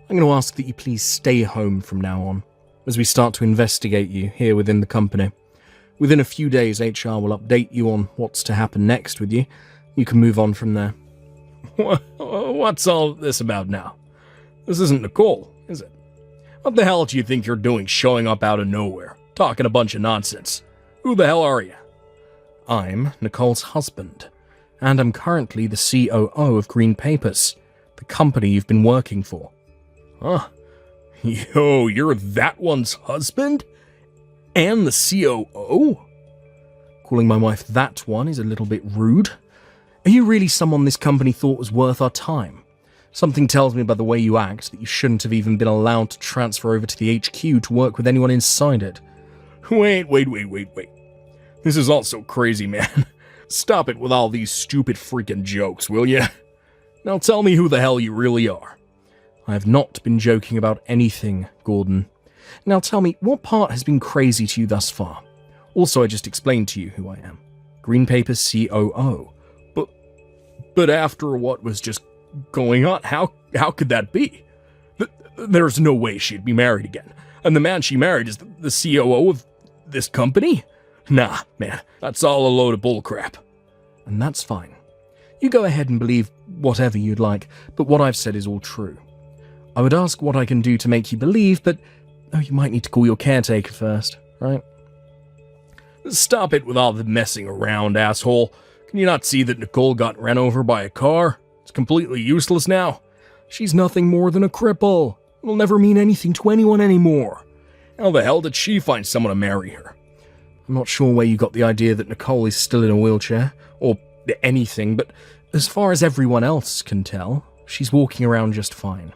I'm going to ask that you please stay home from now on, as we start to investigate you here within the company. Within a few days, HR will update you on what's to happen next with you. You can move on from there. What's all this about now? This isn't Nicole, is it? What the hell do you think you're doing showing up out of nowhere, talking a bunch of nonsense? Who the hell are you? I'm Nicole's husband, and I'm currently the COO of Green Papers, the company you've been working for. Huh? Yo, you're that one's husband? And the COO? Calling my wife that one is a little bit rude. Are you really someone this company thought was worth our time? Something tells me by the way you act that you shouldn't have even been allowed to transfer over to the HQ to work with anyone inside it. Wait. This is all so crazy, man. Stop it with all these stupid freaking jokes, will ya? Now tell me who the hell you really are. I have not been joking about anything, Gordon. Now tell me, what part has been crazy to you thus far? Also, I just explained to you who I am. Green Papers COO. But after what was just going on, how could that be? There's no way she'd be married again. And the man she married is the COO of this company? Nah, man, that's all a load of bullcrap. And that's fine. You go ahead and believe whatever you'd like, but what I've said is all true. I would ask what I can do to make you believe, but you might need to call your caretaker first, right? Stop it with all the messing around, asshole. Can you not see that Nicole got ran over by a car? It's completely useless now. She's nothing more than a cripple. It'll never mean anything to anyone anymore. How the hell did she find someone to marry her? I'm not sure where you got the idea that Nicole is still in a wheelchair, or anything, but as far as everyone else can tell, she's walking around just fine.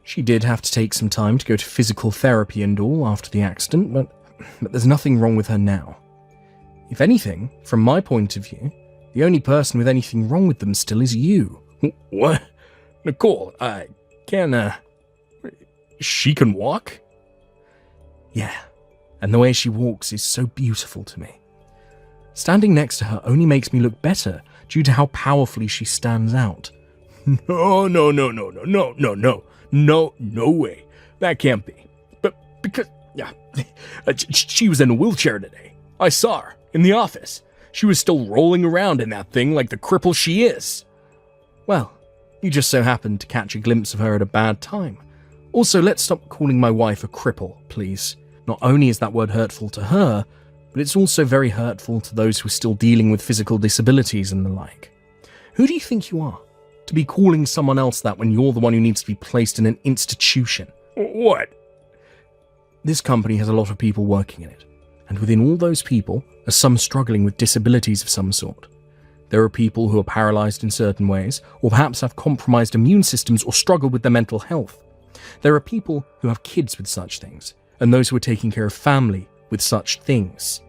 She did have to take some time to go to physical therapy and all after the accident, but there's nothing wrong with her now. If anything, from my point of view, the only person with anything wrong with them still is you. What? Nicole, she can walk? Yeah, and the way she walks is so beautiful to me. Standing next to her only makes me look better due to how powerfully she stands out. No way. That can't be. But because, she was in a wheelchair today. I saw her in the office. She was still rolling around in that thing like the cripple she is. Well, you just so happened to catch a glimpse of her at a bad time. Also, let's stop calling my wife a cripple, please. Not only is that word hurtful to her, but it's also very hurtful to those who are still dealing with physical disabilities and the like. Who do you think you are, to be calling someone else that when you're the one who needs to be placed in an institution? What? This company has a lot of people working in it, and within all those people are some struggling with disabilities of some sort. There are people who are paralyzed in certain ways, or perhaps have compromised immune systems or struggle with their mental health. There are people who have kids with such things, and those who are taking care of family with such things.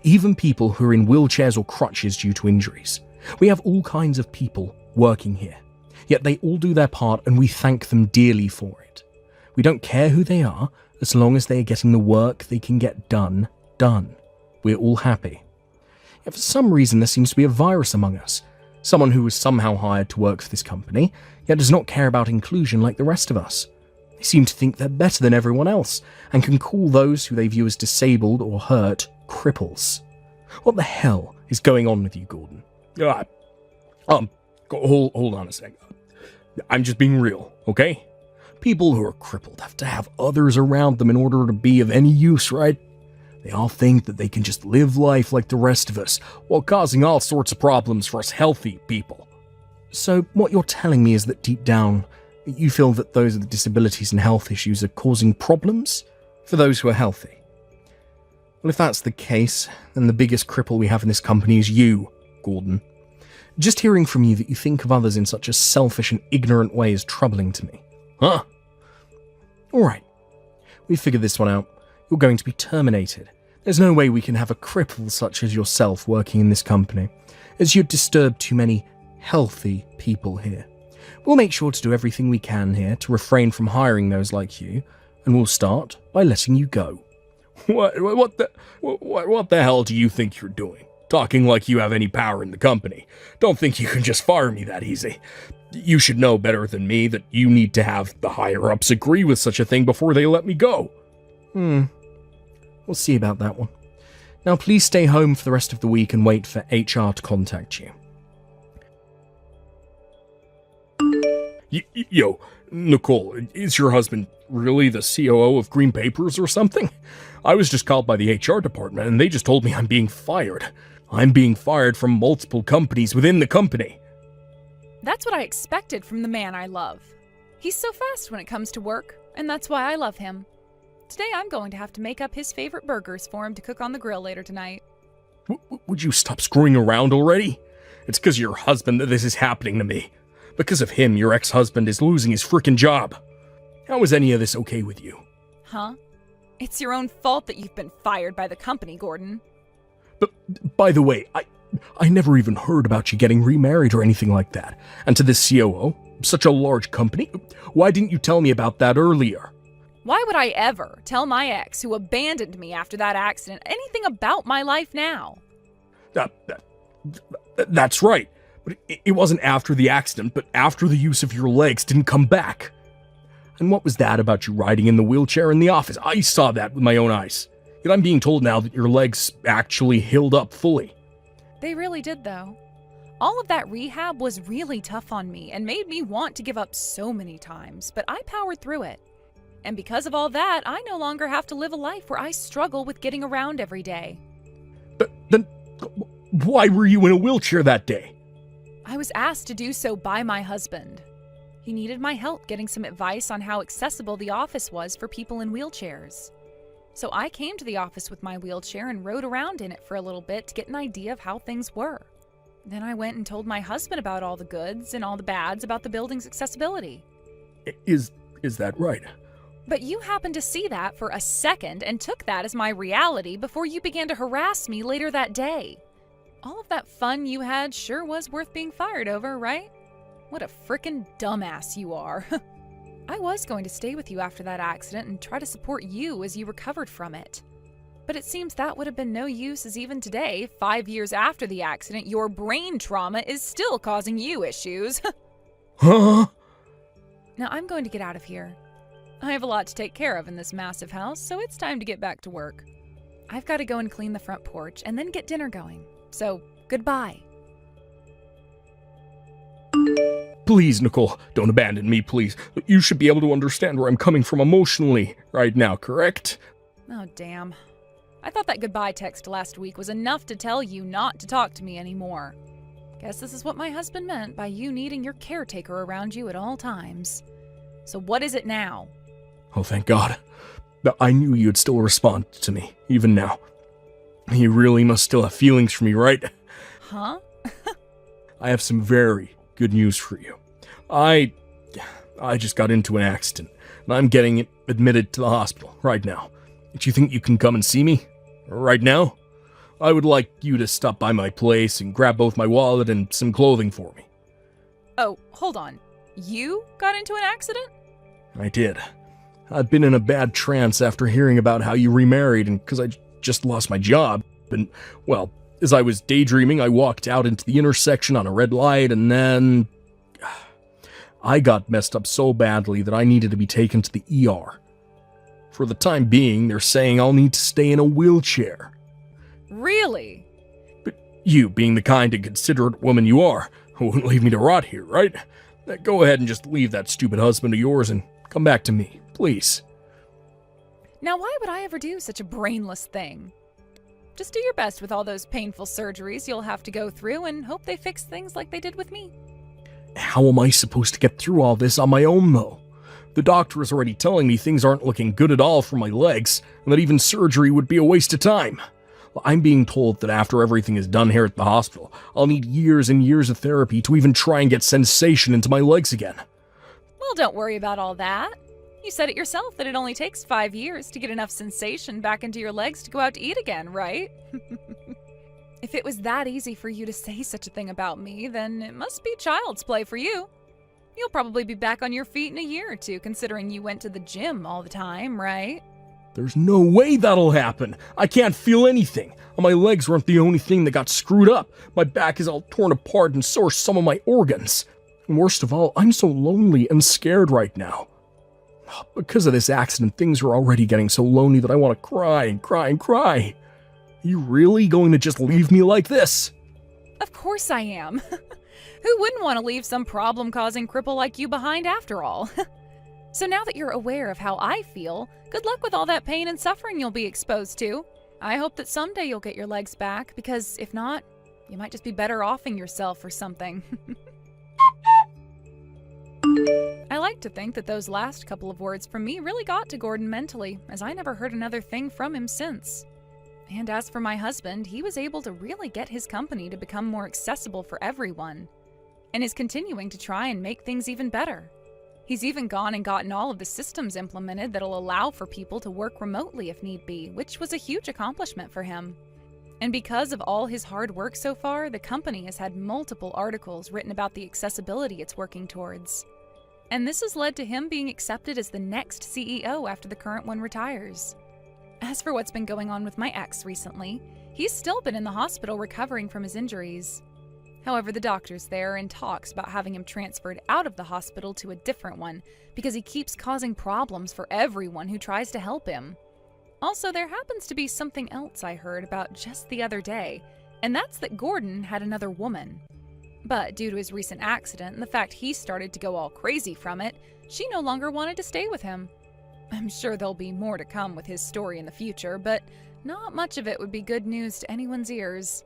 Even people who are in wheelchairs or crutches due to injuries. We have all kinds of people working here, yet they all do their part and we thank them dearly for it. We don't care who they are, as long as they are getting the work they can get done. We're all happy. Yet for some reason there seems to be a virus among us, someone who was somehow hired to work for this company, yet does not care about inclusion like the rest of us. They seem to think they're better than everyone else, and can call those who they view as disabled or hurt cripples. What the hell is going on with you, Gordon? Hold on a sec. I'm just being real, okay? People who are crippled have to have others around them in order to be of any use, right? They all think that they can just live life like the rest of us, while causing all sorts of problems for us healthy people. So what you're telling me is that deep down, you feel that those with disabilities and health issues are causing problems for those who are healthy. Well, if that's the case, then the biggest cripple we have in this company is you, Gordon. Just hearing from you that you think of others in such a selfish and ignorant way is troubling to me. Huh? Alright, we figured this one out. You're going to be terminated. There's no way we can have a cripple such as yourself working in this company, as you'd disturb too many healthy people here. We'll make sure to do everything we can here to refrain from hiring those like you, and we'll start by letting you go. What the hell do you think you're doing? Talking like you have any power in the company. Don't think you can just fire me that easy. You should know better than me that you need to have the higher-ups agree with such a thing before they let me go. We'll see about that one. Now please stay home for the rest of the week and wait for HR to contact you. Yo, Nicole, is your husband really the COO of Green Papers or something? I was just called by the HR department and they just told me I'm being fired. I'm being fired from multiple companies within the company. That's what I expected from the man I love. He's so fast when it comes to work, and that's why I love him. Today I'm going to have to make up his favorite burgers for him to cook on the grill later tonight. Would you stop screwing around already? It's because of your husband that this is happening to me. Because of him, your ex-husband is losing his frickin' job. How is any of this okay with you? Huh? It's your own fault that you've been fired by the company, Gordon. But, by the way, I never even heard about you getting remarried or anything like that. And to this COO, such a large company, why didn't you tell me about that earlier? Why would I ever tell my ex, who abandoned me after that accident, anything about my life now? That's right. But it wasn't after the accident, but after the use of your legs didn't come back. And what was that about you riding in the wheelchair in the office? I saw that with my own eyes. Yet I'm being told now that your legs actually healed up fully. They really did, though. All of that rehab was really tough on me and made me want to give up so many times, but I powered through it. And because of all that, I no longer have to live a life where I struggle with getting around every day. Then why were you in a wheelchair that day? I was asked to do so by my husband. He needed my help getting some advice on how accessible the office was for people in wheelchairs. So I came to the office with my wheelchair and rode around in it for a little bit to get an idea of how things were. Then I went and told my husband about all the goods and all the bads about the building's accessibility. Is that right? But you happened to see that for a second and took that as my reality before you began to harass me later that day. All of that fun you had sure was worth being fired over, right? What a frickin' dumbass you are. I was going to stay with you after that accident and try to support you as you recovered from it. But it seems that would have been no use, as even today, 5 years after the accident, your brain trauma is still causing you issues. Huh? Now I'm going to get out of here. I have a lot to take care of in this massive house, so it's time to get back to work. I've got to go and clean the front porch and then get dinner going. So, goodbye. Please, Nicole, don't abandon me, please. You should be able to understand where I'm coming from emotionally right now, correct? Oh, damn. I thought that goodbye text last week was enough to tell you not to talk to me anymore. Guess this is what my husband meant by you needing your caretaker around you at all times. So what is it now? Oh, thank God. I knew you'd still respond to me, even now. You really must still have feelings for me, right? Huh? I have some very good news for you. I just got into an accident, and I'm getting admitted to the hospital right now. Do you think you can come and see me? Right now? I would like you to stop by my place and grab both my wallet and some clothing for me. Oh, hold on. You got into an accident? I did. I've been in a bad trance after hearing about how you remarried and because I just lost my job. And, well, as I was daydreaming, I walked out into the intersection on a red light and then I got messed up so badly that I needed to be taken to the ER. For the time being, they're saying I'll need to stay in a wheelchair. Really? But you, being the kind and considerate woman you are, wouldn't leave me to rot here, right? Go ahead and just leave that stupid husband of yours and come back to me, please. Now why would I ever do such a brainless thing? Just do your best with all those painful surgeries you'll have to go through and hope they fix things like they did with me. How am I supposed to get through all this on my own, though? The doctor is already telling me things aren't looking good at all for my legs, and that even surgery would be a waste of time. I'm being told that after everything is done here at the hospital, I'll need years and years of therapy to even try and get sensation into my legs again. Well, don't worry about all that. You said it yourself that it only takes 5 years to get enough sensation back into your legs to go out to eat again, right? If it was that easy for you to say such a thing about me, then it must be child's play for you. You'll probably be back on your feet in a year or two, considering you went to the gym all the time, right? There's no way that'll happen. I can't feel anything. And my legs weren't the only thing that got screwed up. My back is all torn apart and so are some of my organs. And worst of all, I'm so lonely and scared right now. Because of this accident, things are already getting so lonely that I want to cry and cry and cry. Are you really going to just leave me like this? Of course I am. Who wouldn't want to leave some problem-causing cripple like you behind after all? So now that you're aware of how I feel, good luck with all that pain and suffering you'll be exposed to. I hope that someday you'll get your legs back, because if not, you might just be better offing yourself or something. I like to think that those last couple of words from me really got to Gordon mentally, as I never heard another thing from him since. And as for my husband, he was able to really get his company to become more accessible for everyone, and is continuing to try and make things even better. He's even gone and gotten all of the systems implemented that'll allow for people to work remotely if need be, which was a huge accomplishment for him. And because of all his hard work so far, the company has had multiple articles written about the accessibility it's working towards. And this has led to him being accepted as the next CEO after the current one retires. As for what's been going on with my ex recently, he's still been in the hospital recovering from his injuries. However, the doctor's there and talks about having him transferred out of the hospital to a different one because he keeps causing problems for everyone who tries to help him. Also, there happens to be something else I heard about just the other day, and that's that Gordon had another woman. But due to his recent accident and the fact he started to go all crazy from it, she no longer wanted to stay with him. I'm sure there'll be more to come with his story in the future, but not much of it would be good news to anyone's ears.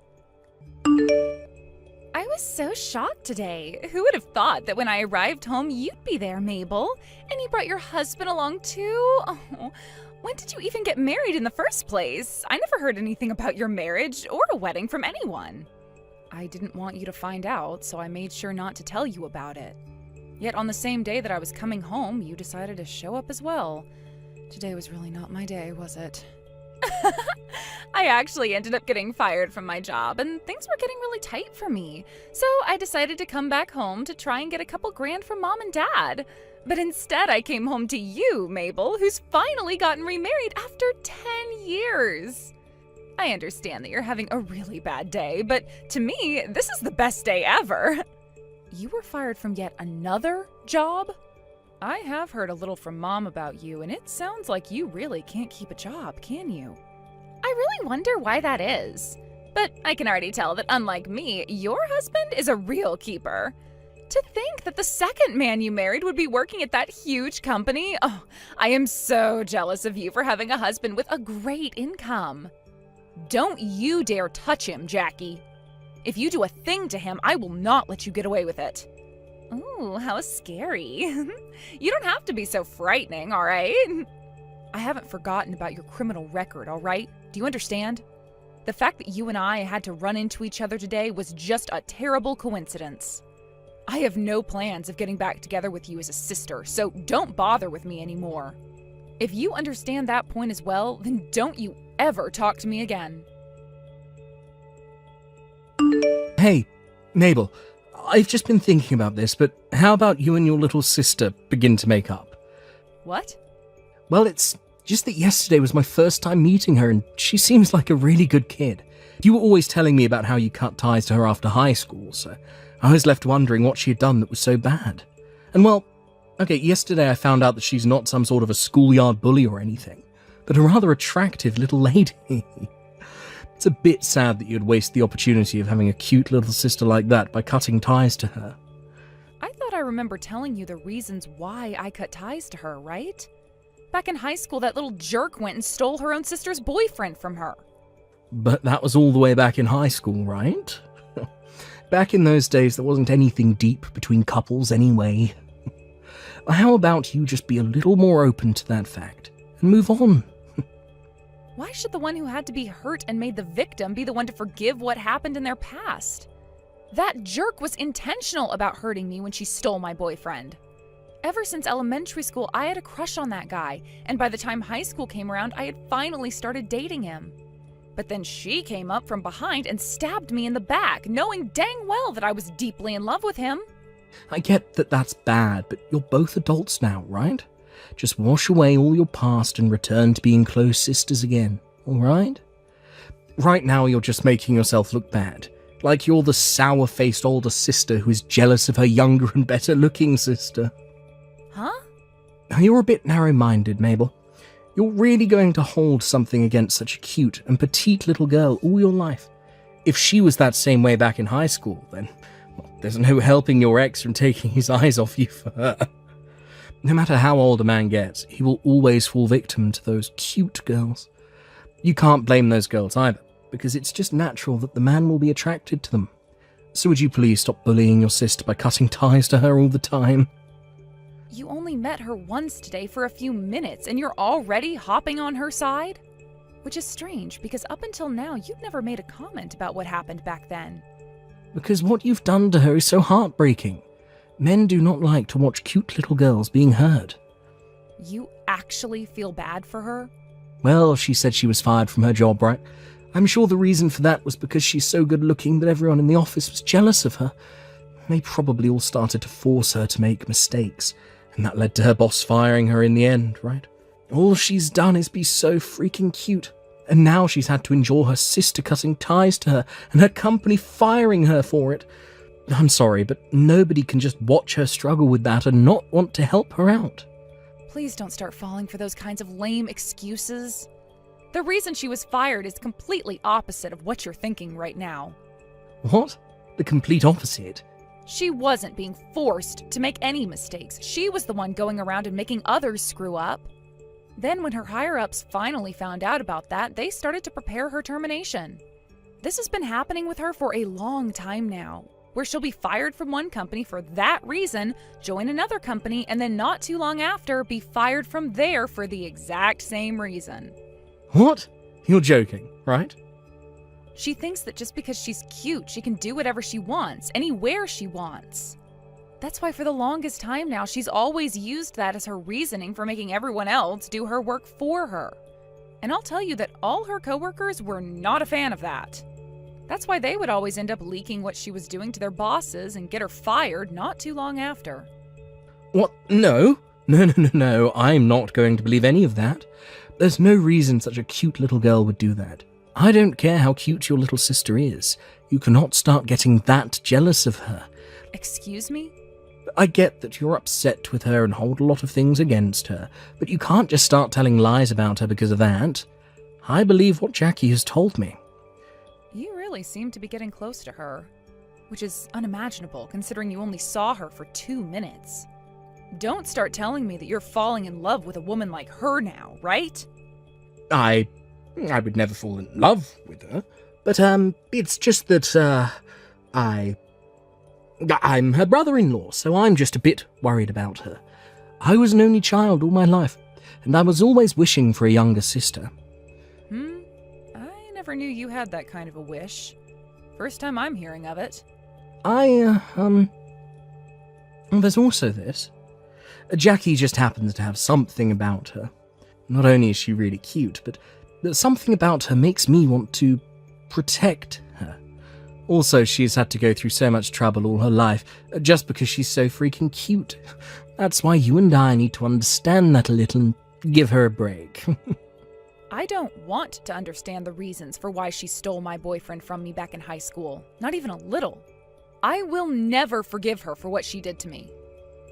I was so shocked today. Who would have thought that when I arrived home you'd be there, Mabel? And you brought your husband along too? Oh, when did you even get married in the first place? I never heard anything about your marriage or a wedding from anyone. I didn't want you to find out, so I made sure not to tell you about it. Yet on the same day that I was coming home, you decided to show up as well. Today was really not my day, was it? I actually ended up getting fired from my job, and things were getting really tight for me. So I decided to come back home to try and get a couple grand from Mom and Dad. But instead I came home to you, Mabel, who's finally gotten remarried after 10 years. I understand that you're having a really bad day, but to me, this is the best day ever. You were fired from yet another job? I have heard a little from Mom about you, and it sounds like you really can't keep a job, can you? I really wonder why that is. But I can already tell that unlike me, your husband is a real keeper. To think that the second man you married would be working at that huge company. Oh, I am so jealous of you for having a husband with a great income. Don't you dare touch him, Jackie. If you do a thing to him, I will not let you get away with it. Ooh, how scary. You don't have to be so frightening, all right? I haven't forgotten about your criminal record, all right? Do you understand? The fact that you and I had to run into each other today was just a terrible coincidence. I have no plans of getting back together with you as a sister, so don't bother with me anymore. If you understand that point as well, then don't you ever talk to me again. Hey, Mabel, I've just been thinking about this, but how about you and your little sister begin to make up? What? Well, it's just that yesterday was my first time meeting her, and she seems like a really good kid. You were always telling me about how you cut ties to her after high school, so I was left wondering what she had done that was so bad. And well, okay, yesterday I found out that she's not some sort of a schoolyard bully or anything, but a rather attractive little lady. It's a bit sad that you'd waste the opportunity of having a cute little sister like that by cutting ties to her. I thought I remember telling you the reasons why I cut ties to her, right? Back in high school, that little jerk went and stole her own sister's boyfriend from her. But that was all the way back in high school, right? Back in those days, there wasn't anything deep between couples anyway. How about you just be a little more open to that fact and move on? Why should the one who had to be hurt and made the victim be the one to forgive what happened in their past? That jerk was intentional about hurting me when she stole my boyfriend. Ever since elementary school, I had a crush on that guy, and by the time high school came around, I had finally started dating him. But then she came up from behind and stabbed me in the back, knowing dang well that I was deeply in love with him. I get that that's bad, but you're both adults now, right? Just wash away all your past and return to being close sisters again, alright? Right now you're just making yourself look bad, like you're the sour-faced older sister who is jealous of her younger and better-looking sister. Huh? You're a bit narrow-minded, Mabel. You're really going to hold something against such a cute and petite little girl all your life. If she was that same way back in high school, then well, there's no helping your ex from taking his eyes off you for her. No matter how old a man gets, he will always fall victim to those cute girls. You can't blame those girls either, because it's just natural that the man will be attracted to them. So would you please stop bullying your sister by cutting ties to her all the time? You only met her once today for a few minutes, and you're already hopping on her side? Which is strange, because up until now, you've never made a comment about what happened back then. Because what you've done to her is so heartbreaking. Men do not like to watch cute little girls being hurt. You actually feel bad for her? Well, she said she was fired from her job, right? I'm sure the reason for that was because she's so good looking that everyone in the office was jealous of her. They probably all started to force her to make mistakes, and that led to her boss firing her in the end, right? All she's done is be so freaking cute. And now she's had to endure her sister cutting ties to her and her company firing her for it. I'm sorry, but nobody can just watch her struggle with that and not want to help her out. Please don't start falling for those kinds of lame excuses. The reason she was fired is completely opposite of what you're thinking right now. What? The complete opposite. She wasn't being forced to make any mistakes. She was the one going around and making others screw up. Then when her higher-ups finally found out about that, they started to prepare her termination. This has been happening with her for a long time now, where she'll be fired from one company for that reason, join another company, and then not too long after be fired from there for the exact same reason. What? You're joking, right? She thinks that just because she's cute, she can do whatever she wants, anywhere she wants. That's why for the longest time now, she's always used that as her reasoning for making everyone else do her work for her. And I'll tell you that all her coworkers were not a fan of that. That's why they would always end up leaking what she was doing to their bosses and get her fired not too long after. What? No. No. I'm not going to believe any of that. There's no reason such a cute little girl would do that. I don't care how cute your little sister is. You cannot start getting that jealous of her. Excuse me? I get that you're upset with her and hold a lot of things against her, but you can't just start telling lies about her because of that. I believe what Jackie has told me. You really seem to be getting close to her, which is unimaginable considering you only saw her for 2 minutes. Don't start telling me that you're falling in love with a woman like her now, right? I would never fall in love with her, but it's just that I'm her brother-in-law, so I'm just a bit worried about her. I was an only child all my life, and I was always wishing for a younger sister. I never knew you had that kind of a wish. First time I'm hearing of it. Well, there's also this. Jackie just happens to have something about her. Not only is she really cute, but something about her makes me want to protect her. Also, she's had to go through so much trouble all her life, just because she's so freaking cute. That's why you and I need to understand that a little and give her a break. I don't want to understand the reasons for why she stole my boyfriend from me back in high school. Not even a little. I will never forgive her for what she did to me.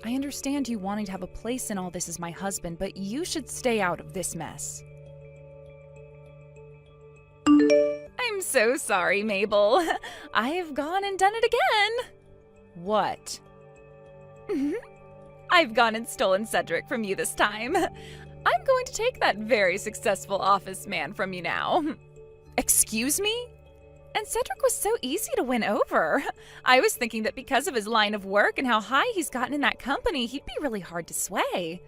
I understand you wanting to have a place in all this as my husband, but you should stay out of this mess. I'm so sorry, Mabel. I've gone and done it again. What? I've gone and stolen Cedric from you this time. I'm going to take that very successful office man from you now. Excuse me? And Cedric was so easy to win over. I was thinking that because of his line of work and how high he's gotten in that company, he'd be really hard to sway.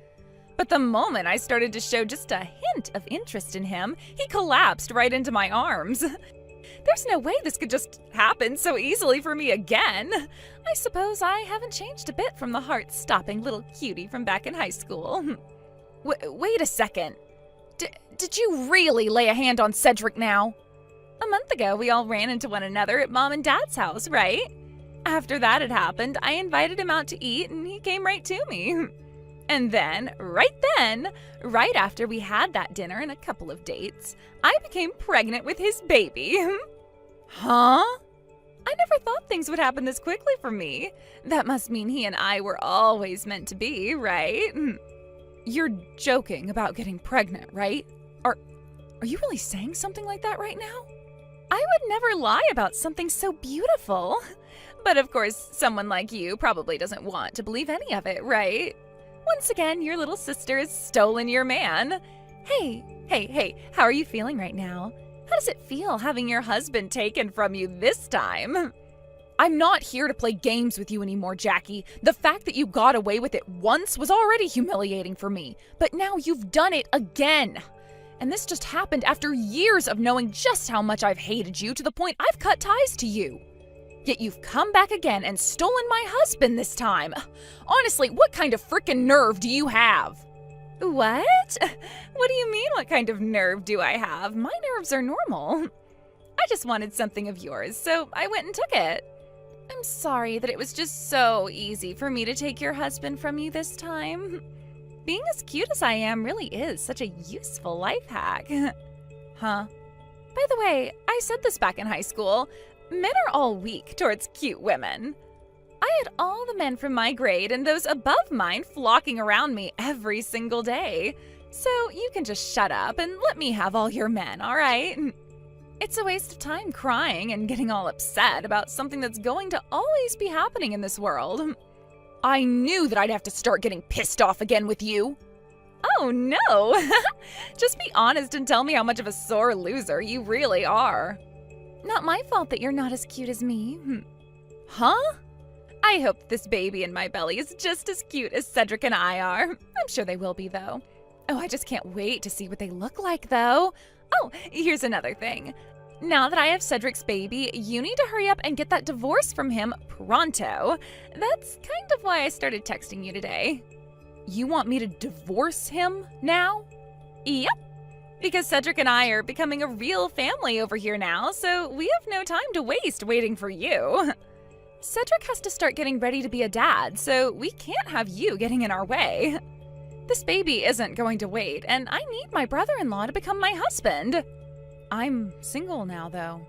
But the moment I started to show just a hint of interest in him, he collapsed right into my arms. There's no way this could just happen so easily for me again. I suppose I haven't changed a bit from the heart-stopping little cutie from back in high school. Wait a second. Did you really lay a hand on Cedric now? A month ago, we all ran into one another at Mom and Dad's house, right? After that had happened, I invited him out to eat and he came right to me. And then, right after we had that dinner and a couple of dates, I became pregnant with his baby. Huh? I never thought things would happen this quickly for me. That must mean he and I were always meant to be, right? You're joking about getting pregnant, right? Are you really saying something like that right now? I would never lie about something so beautiful. But of course, someone like you probably doesn't want to believe any of it, right? Once again, your little sister has stolen your man. Hey, how are you feeling right now? How does it feel having your husband taken from you this time? I'm not here to play games with you anymore, Jackie. The fact that you got away with it once was already humiliating for me, but now you've done it again. And this just happened after years of knowing just how much I've hated you to the point I've cut ties to you. Yet you've come back again and stolen my husband this time. Honestly, what kind of frickin' nerve do you have? What? What do you mean, what kind of nerve do I have? My nerves are normal. I just wanted something of yours, so I went and took it. I'm sorry that it was just so easy for me to take your husband from you this time. Being as cute as I am really is such a useful life hack. Huh? By the way, I said this back in high school. Men are all weak towards cute women. I had all the men from my grade and those above mine flocking around me every single day. So you can just shut up and let me have all your men, all right? It's a waste of time crying and getting all upset about something that's going to always be happening in this world. I knew that I'd have to start getting pissed off again with you. Oh no! Just be honest and tell me how much of a sore loser you really are. Not my fault that you're not as cute as me. Huh? I hope this baby in my belly is just as cute as Cedric and I are. I'm sure they will be, though. Oh, I just can't wait to see what they look like, though. Oh, here's another thing. Now that I have Cedric's baby, you need to hurry up and get that divorce from him pronto. That's kind of why I started texting you today. You want me to divorce him now? Yep. Because Cedric and I are becoming a real family over here now, so we have no time to waste waiting for you. Cedric has to start getting ready to be a dad, so we can't have you getting in our way. This baby isn't going to wait, and I need my brother-in-law to become my husband. I'm single now, though.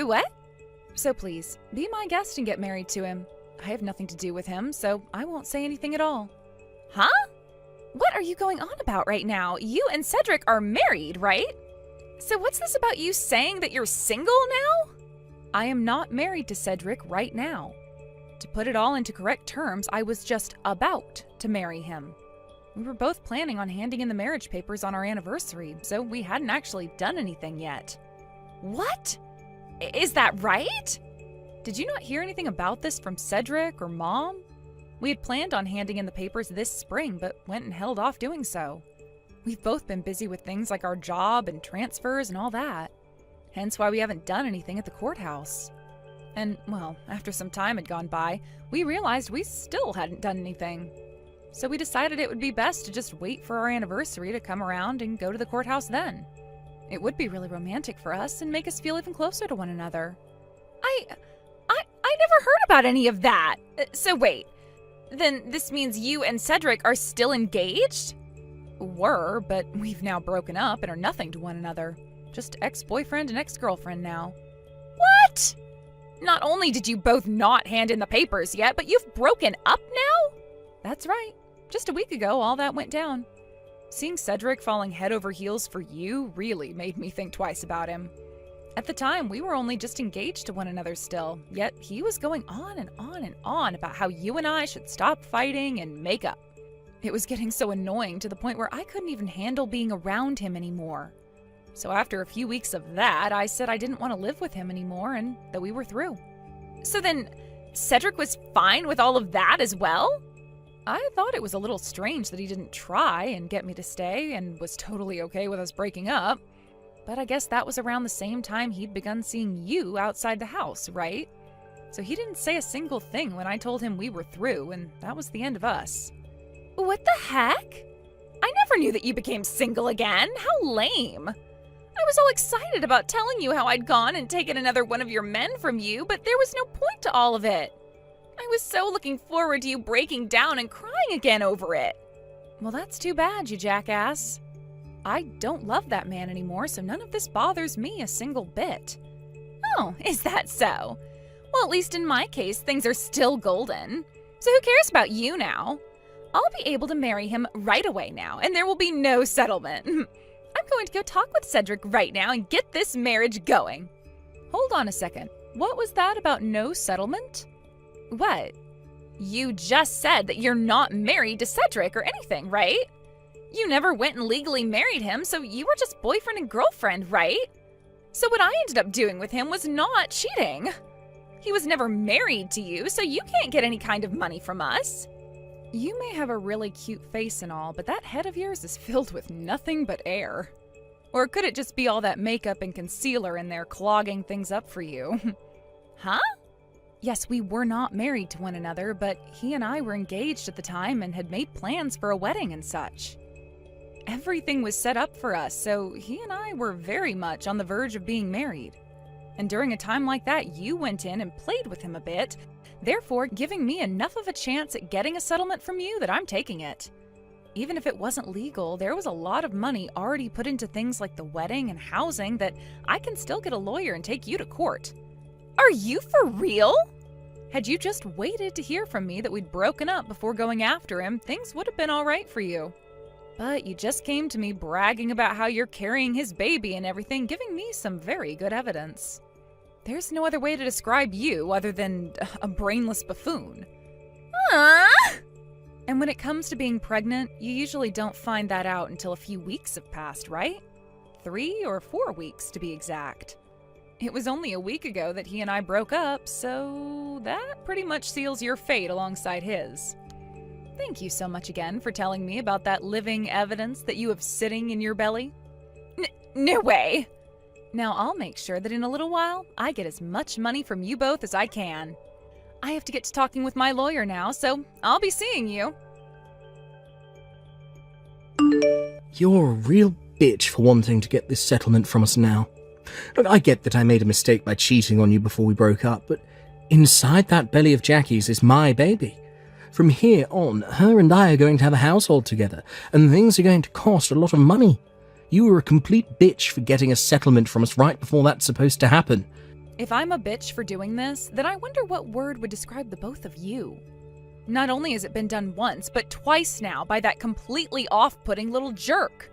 What? So please, be my guest and get married to him. I have nothing to do with him, so I won't say anything at all. Huh? What are you going on about right now? You and Cedric are married, right? So what's this about you saying that you're single now? I am not married to Cedric right now. To put it all into correct terms, I was just about to marry him. We were both planning on handing in the marriage papers on our anniversary, so we hadn't actually done anything yet. What? Is that right? Did you not hear anything about this from Cedric or Mom? We had planned on handing in the papers this spring, but went and held off doing so. We've both been busy with things like our job and transfers and all that. Hence why we haven't done anything at the courthouse. And, well, after some time had gone by, we realized we still hadn't done anything. So we decided it would be best to just wait for our anniversary to come around and go to the courthouse then. It would be really romantic for us and make us feel even closer to one another. I never heard about any of that. So wait, then this means you and Cedric are still engaged? Were, but we've now broken up and are nothing to one another. Just ex-boyfriend and ex-girlfriend now. What? Not only did you both not hand in the papers yet, but you've broken up now? That's right. Just a week ago, all that went down. Seeing Cedric falling head over heels for you really made me think twice about him. At the time, we were only just engaged to one another still, yet he was going on and on and on about how you and I should stop fighting and make up. It was getting so annoying to the point where I couldn't even handle being around him anymore. So after a few weeks of that, I said I didn't want to live with him anymore and that we were through. So then, Cedric was fine with all of that as well? I thought it was a little strange that he didn't try and get me to stay and was totally okay with us breaking up. But I guess that was around the same time he'd begun seeing you outside the house, right? So he didn't say a single thing when I told him we were through, and that was the end of us. What the heck? I never knew that you became single again. How lame. I was all excited about telling you how I'd gone and taken another one of your men from you, but there was no point to all of it. I was so looking forward to you breaking down and crying again over it. Well, that's too bad, you jackass. I don't love that man anymore, so none of this bothers me a single bit. Oh, is that so? Well, at least in my case, things are still golden. So who cares about you now? I'll be able to marry him right away now, and there will be no settlement. I'm going to go talk with Cedric right now and get this marriage going. Hold on a second. What was that about no settlement? What? You just said that you're not married to Cedric or anything, right? You never went and legally married him, so you were just boyfriend and girlfriend, right? So what I ended up doing with him was not cheating. He was never married to you, so you can't get any kind of money from us. You may have a really cute face and all, but that head of yours is filled with nothing but air. Or could it just be all that makeup and concealer in there clogging things up for you? Huh? Yes, we were not married to one another, but he and I were engaged at the time and had made plans for a wedding and such. Everything was set up for us, so he and I were very much on the verge of being married. And during a time like that, you went in and played with him a bit, therefore giving me enough of a chance at getting a settlement from you that I'm taking it. Even if it wasn't legal, there was a lot of money already put into things like the wedding and housing that I can still get a lawyer and take you to court. Are you for real? Had you just waited to hear from me that we'd broken up before going after him, things would have been all right for you. But you just came to me bragging about how you're carrying his baby and everything, giving me some very good evidence. There's no other way to describe you other than a brainless buffoon. And when it comes to being pregnant, you usually don't find that out until a few weeks have passed, right? 3 or 4 weeks to be exact. It was only a week ago that he and I broke up, so that pretty much seals your fate alongside his. Thank you so much again for telling me about that living evidence that you have sitting in your belly. No way! Now I'll make sure that in a little while, I get as much money from you both as I can. I have to get to talking with my lawyer now, so I'll be seeing you. You're a real bitch for wanting to get this settlement from us now. Look, I get that I made a mistake by cheating on you before we broke up, but inside that belly of Jackie's is my baby. From here on, her and I are going to have a household together, and things are going to cost a lot of money. You were a complete bitch for getting a settlement from us right before that's supposed to happen. If I'm a bitch for doing this, then I wonder what word would describe the both of you. Not only has it been done once, but twice now by that completely off-putting little jerk.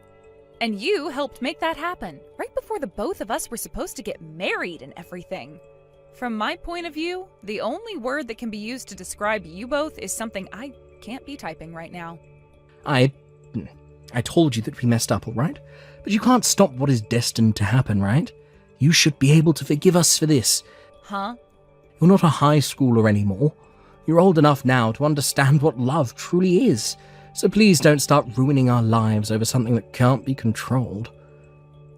And you helped make that happen, right before the both of us were supposed to get married and everything. From my point of view, the only word that can be used to describe you both is something I can't be typing right now. I told you that we messed up, all right? But you can't stop what is destined to happen, right? You should be able to forgive us for this. Huh? You're not a high schooler anymore. You're old enough now to understand what love truly is. So please don't start ruining our lives over something that can't be controlled.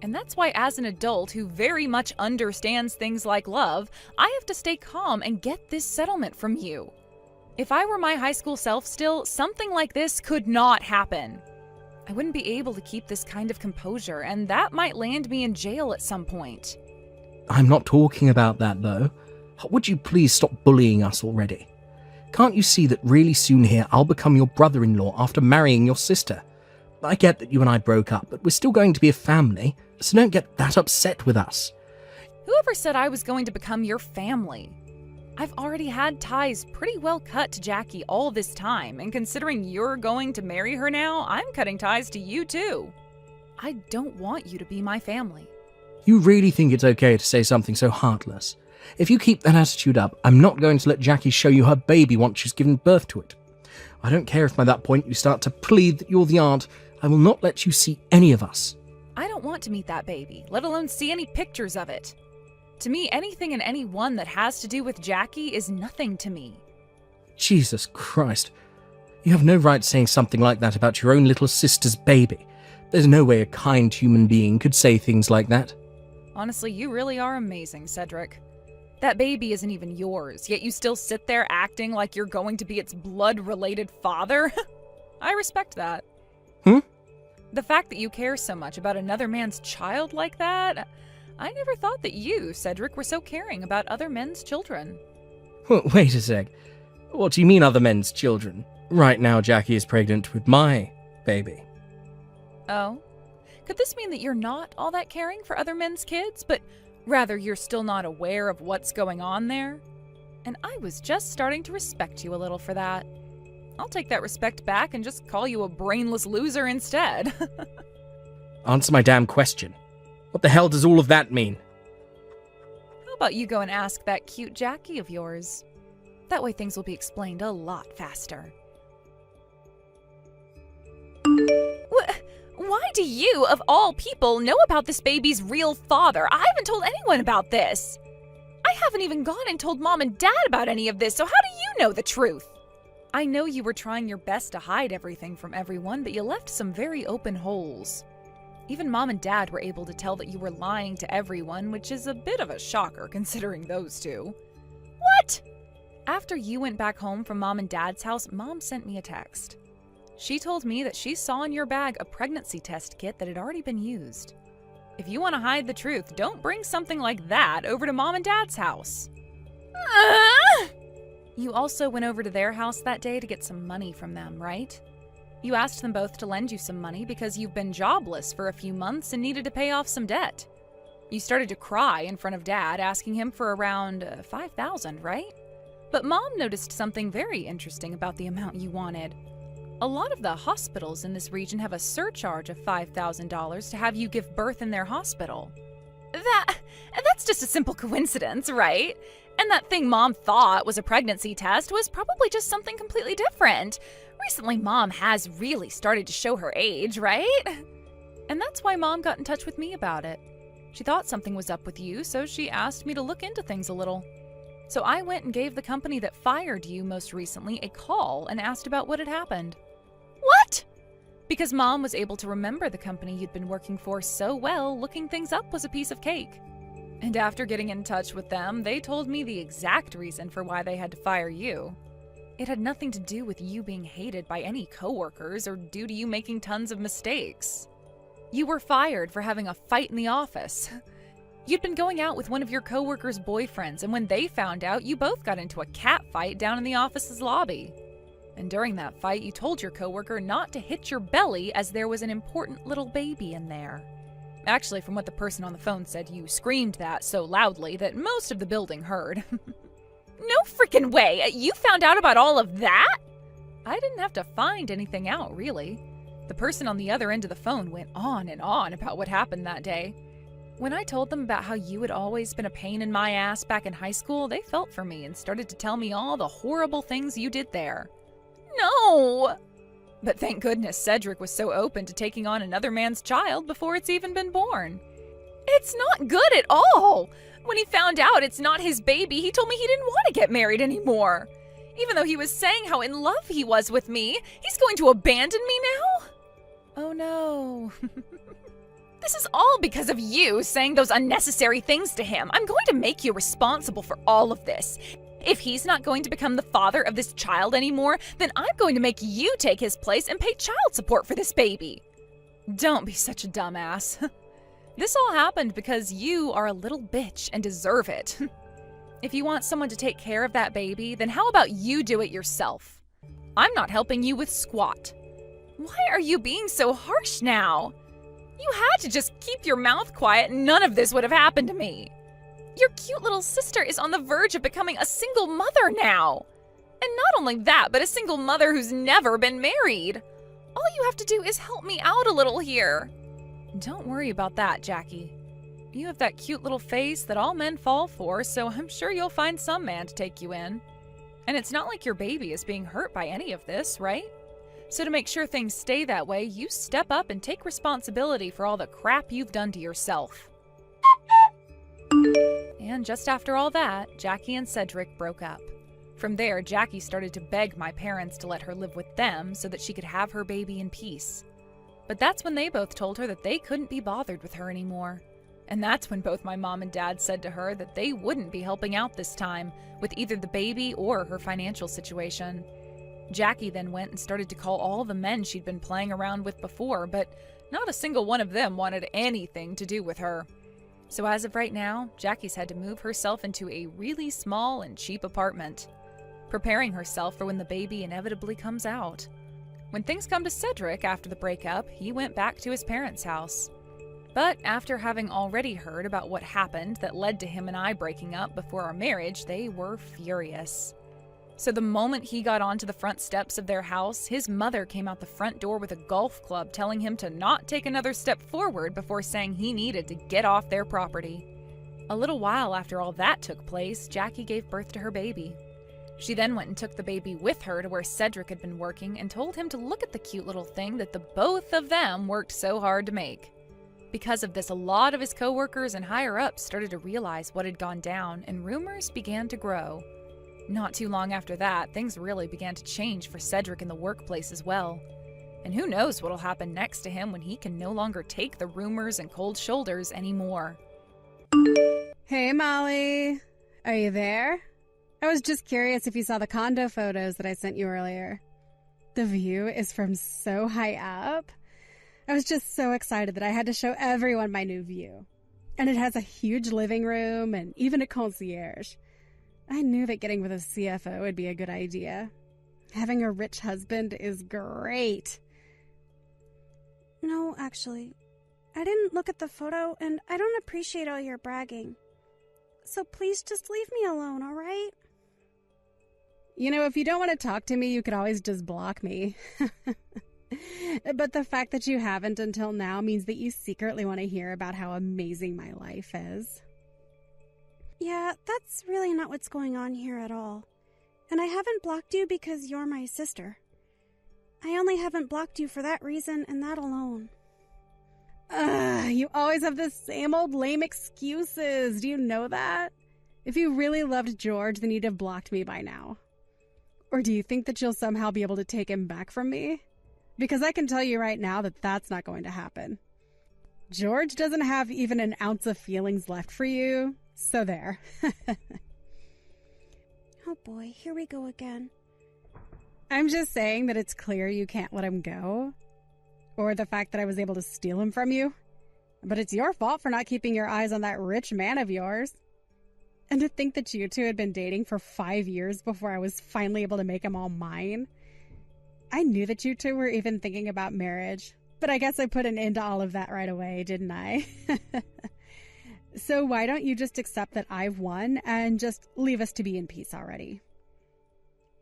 And that's why as an adult who very much understands things like love, I have to stay calm and get this settlement from you. If I were my high school self still, something like this could not happen. I wouldn't be able to keep this kind of composure, and that might land me in jail at some point. I'm not talking about that, though. Would you please stop bullying us already? Can't you see that really soon here I'll become your brother-in-law after marrying your sister? I get that you and I broke up, but we're still going to be a family, so don't get that upset with us. Whoever said I was going to become your family? I've already had ties pretty well cut to Jackie all this time, and considering you're going to marry her now, I'm cutting ties to you too. I don't want you to be my family. You really think it's okay to say something so heartless? If you keep that attitude up, I'm not going to let Jackie show you her baby once she's given birth to it. I don't care if by that point you start to plead that you're the aunt. I will not let you see any of us. I don't want to meet that baby, let alone see any pictures of it. To me, anything and anyone that has to do with Jackie is nothing to me. Jesus Christ. You have no right saying something like that about your own little sister's baby. There's no way a kind human being could say things like that. Honestly, you really are amazing, Cedric. That baby isn't even yours, yet you still sit there acting like you're going to be its blood-related father? I respect that. The fact that you care so much about another man's child like that, I never thought that you, Cedric, were so caring about other men's children. Wait a sec. What do you mean other men's children? Right now Jackie is pregnant with my baby. Oh? Could this mean that you're not all that caring for other men's kids, but rather you're still not aware of what's going on there? And I was just starting to respect you a little for that. I'll take that respect back and just call you a brainless loser instead. Answer my damn question. What the hell does all of that mean? How about you go and ask that cute Jackie of yours? That way things will be explained a lot faster. Why do you, of all people, know about this baby's real father? I haven't told anyone about this. I haven't even gone and told Mom and Dad about any of this, so how do you know the truth? I know you were trying your best to hide everything from everyone, but you left some very open holes. Even Mom and Dad were able to tell that you were lying to everyone, which is a bit of a shocker considering those two. What? After you went back home from Mom and Dad's house, Mom sent me a text. She told me that she saw in your bag a pregnancy test kit that had already been used. If you want to hide the truth, don't bring something like that over to Mom and Dad's house. You also went over to their house that day to get some money from them, right? You asked them both to lend you some money because you've been jobless for a few months and needed to pay off some debt. You started to cry in front of Dad, asking him for around $5,000, right? But Mom noticed something very interesting about the amount you wanted. A lot of the hospitals in this region have a surcharge of $5,000 to have you give birth in their hospital. That's just a simple coincidence, right? And that thing Mom thought was a pregnancy test was probably just something completely different. Recently, Mom has really started to show her age, right? And that's why Mom got in touch with me about it. She thought something was up with you, so she asked me to look into things a little. So I went and gave the company that fired you most recently a call and asked about what had happened. What? Because Mom was able to remember the company you'd been working for so well, looking things up was a piece of cake. And after getting in touch with them, they told me the exact reason for why they had to fire you. It had nothing to do with you being hated by any coworkers or due to you making tons of mistakes. You were fired for having a fight in the office. You'd been going out with one of your coworkers' boyfriends, and when they found out, you both got into a cat fight down in the office's lobby. And during that fight, you told your coworker not to hit your belly as there was an important little baby in there. Actually, from what the person on the phone said, you screamed that so loudly that most of the building heard. No freaking way! You found out about all of that? I didn't have to find anything out, really. The person on the other end of the phone went on and on about what happened that day. When I told them about how you had always been a pain in my ass back in high school, they felt for me and started to tell me all the horrible things you did there. No! But thank goodness Cedric was so open to taking on another man's child before it's even been born. It's not good at all! When he found out it's not his baby, he told me he didn't want to get married anymore. Even though he was saying how in love he was with me, he's going to abandon me now? Oh no. This is all because of you saying those unnecessary things to him. I'm going to make you responsible for all of this. If he's not going to become the father of this child anymore, then I'm going to make you take his place and pay child support for this baby. Don't be such a dumbass. This all happened because you are a little bitch and deserve it. If you want someone to take care of that baby, then how about you do it yourself? I'm not helping you with squat. Why are you being so harsh now? You had to just keep your mouth quiet and none of this would have happened to me. Your cute little sister is on the verge of becoming a single mother now. And not only that, but a single mother who's never been married. All you have to do is help me out a little here. Don't worry about that, Jackie. You have that cute little face that all men fall for, so I'm sure you'll find some man to take you in. And it's not like your baby is being hurt by any of this, right? So to make sure things stay that way, you step up and take responsibility for all the crap you've done to yourself. And just after all that, Jackie and Cedric broke up. From there, Jackie started to beg my parents to let her live with them so that she could have her baby in peace. But that's when they both told her that they couldn't be bothered with her anymore. And that's when both my mom and dad said to her that they wouldn't be helping out this time with either the baby or her financial situation. Jackie then went and started to call all the men she'd been playing around with before, but not a single one of them wanted anything to do with her. So as of right now, Jackie's had to move herself into a really small and cheap apartment, preparing herself for when the baby inevitably comes out. When things come to Cedric after the breakup, he went back to his parents' house. But after having already heard about what happened that led to him and I breaking up before our marriage, they were furious. So the moment he got onto the front steps of their house, his mother came out the front door with a golf club telling him to not take another step forward before saying he needed to get off their property. A little while after all that took place, Jackie gave birth to her baby. She then went and took the baby with her to where Cedric had been working and told him to look at the cute little thing that the both of them worked so hard to make. Because of this, a lot of his coworkers and higher-ups started to realize what had gone down, and rumors began to grow. Not too long after that, things really began to change for Cedric in the workplace as well. And who knows what'll happen next to him when he can no longer take the rumors and cold shoulders anymore. Hey, Molly. Are you there? I was just curious if you saw the condo photos that I sent you earlier. The view is from so high up. I was just so excited that I had to show everyone my new view. And it has a huge living room and even a concierge. I knew that getting with a CFO would be a good idea. Having a rich husband is great. No, actually. I didn't look at the photo, and I don't appreciate all your bragging. So please just leave me alone, alright? You know, if you don't want to talk to me, you could always just block me. But the fact that you haven't until now means that you secretly want to hear about how amazing my life is. Yeah, that's really not what's going on here at all. And I haven't blocked you because you're my sister. I only haven't blocked you for that reason and that alone. You always have the same old lame excuses. Do you know that? If you really loved George, then you'd have blocked me by now. Or do you think that you'll somehow be able to take him back from me? Because I can tell you right now that that's not going to happen. George doesn't have even an ounce of feelings left for you, so there. Oh boy, here we go again. I'm just saying that it's clear you can't let him go. Or the fact that I was able to steal him from you. But it's your fault for not keeping your eyes on that rich man of yours. And to think that you two had been dating for 5 years before I was finally able to make him all mine. I knew that you two were even thinking about marriage. But I guess I put an end to all of that right away, didn't I? So why don't you just accept that I've won and just leave us to be in peace already?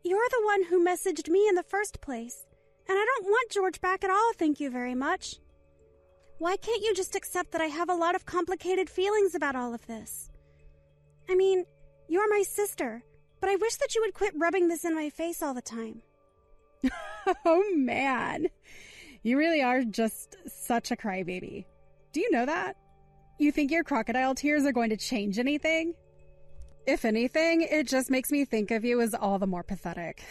You're the one who messaged me in the first place. And I don't want George back at all, thank you very much. Why can't you just accept that I have a lot of complicated feelings about all of this? I mean, you're my sister, but I wish that you would quit rubbing this in my face all the time. Oh man, you really are just such a crybaby. Do you know that? You think your crocodile tears are going to change anything? If anything, it just makes me think of you as all the more pathetic.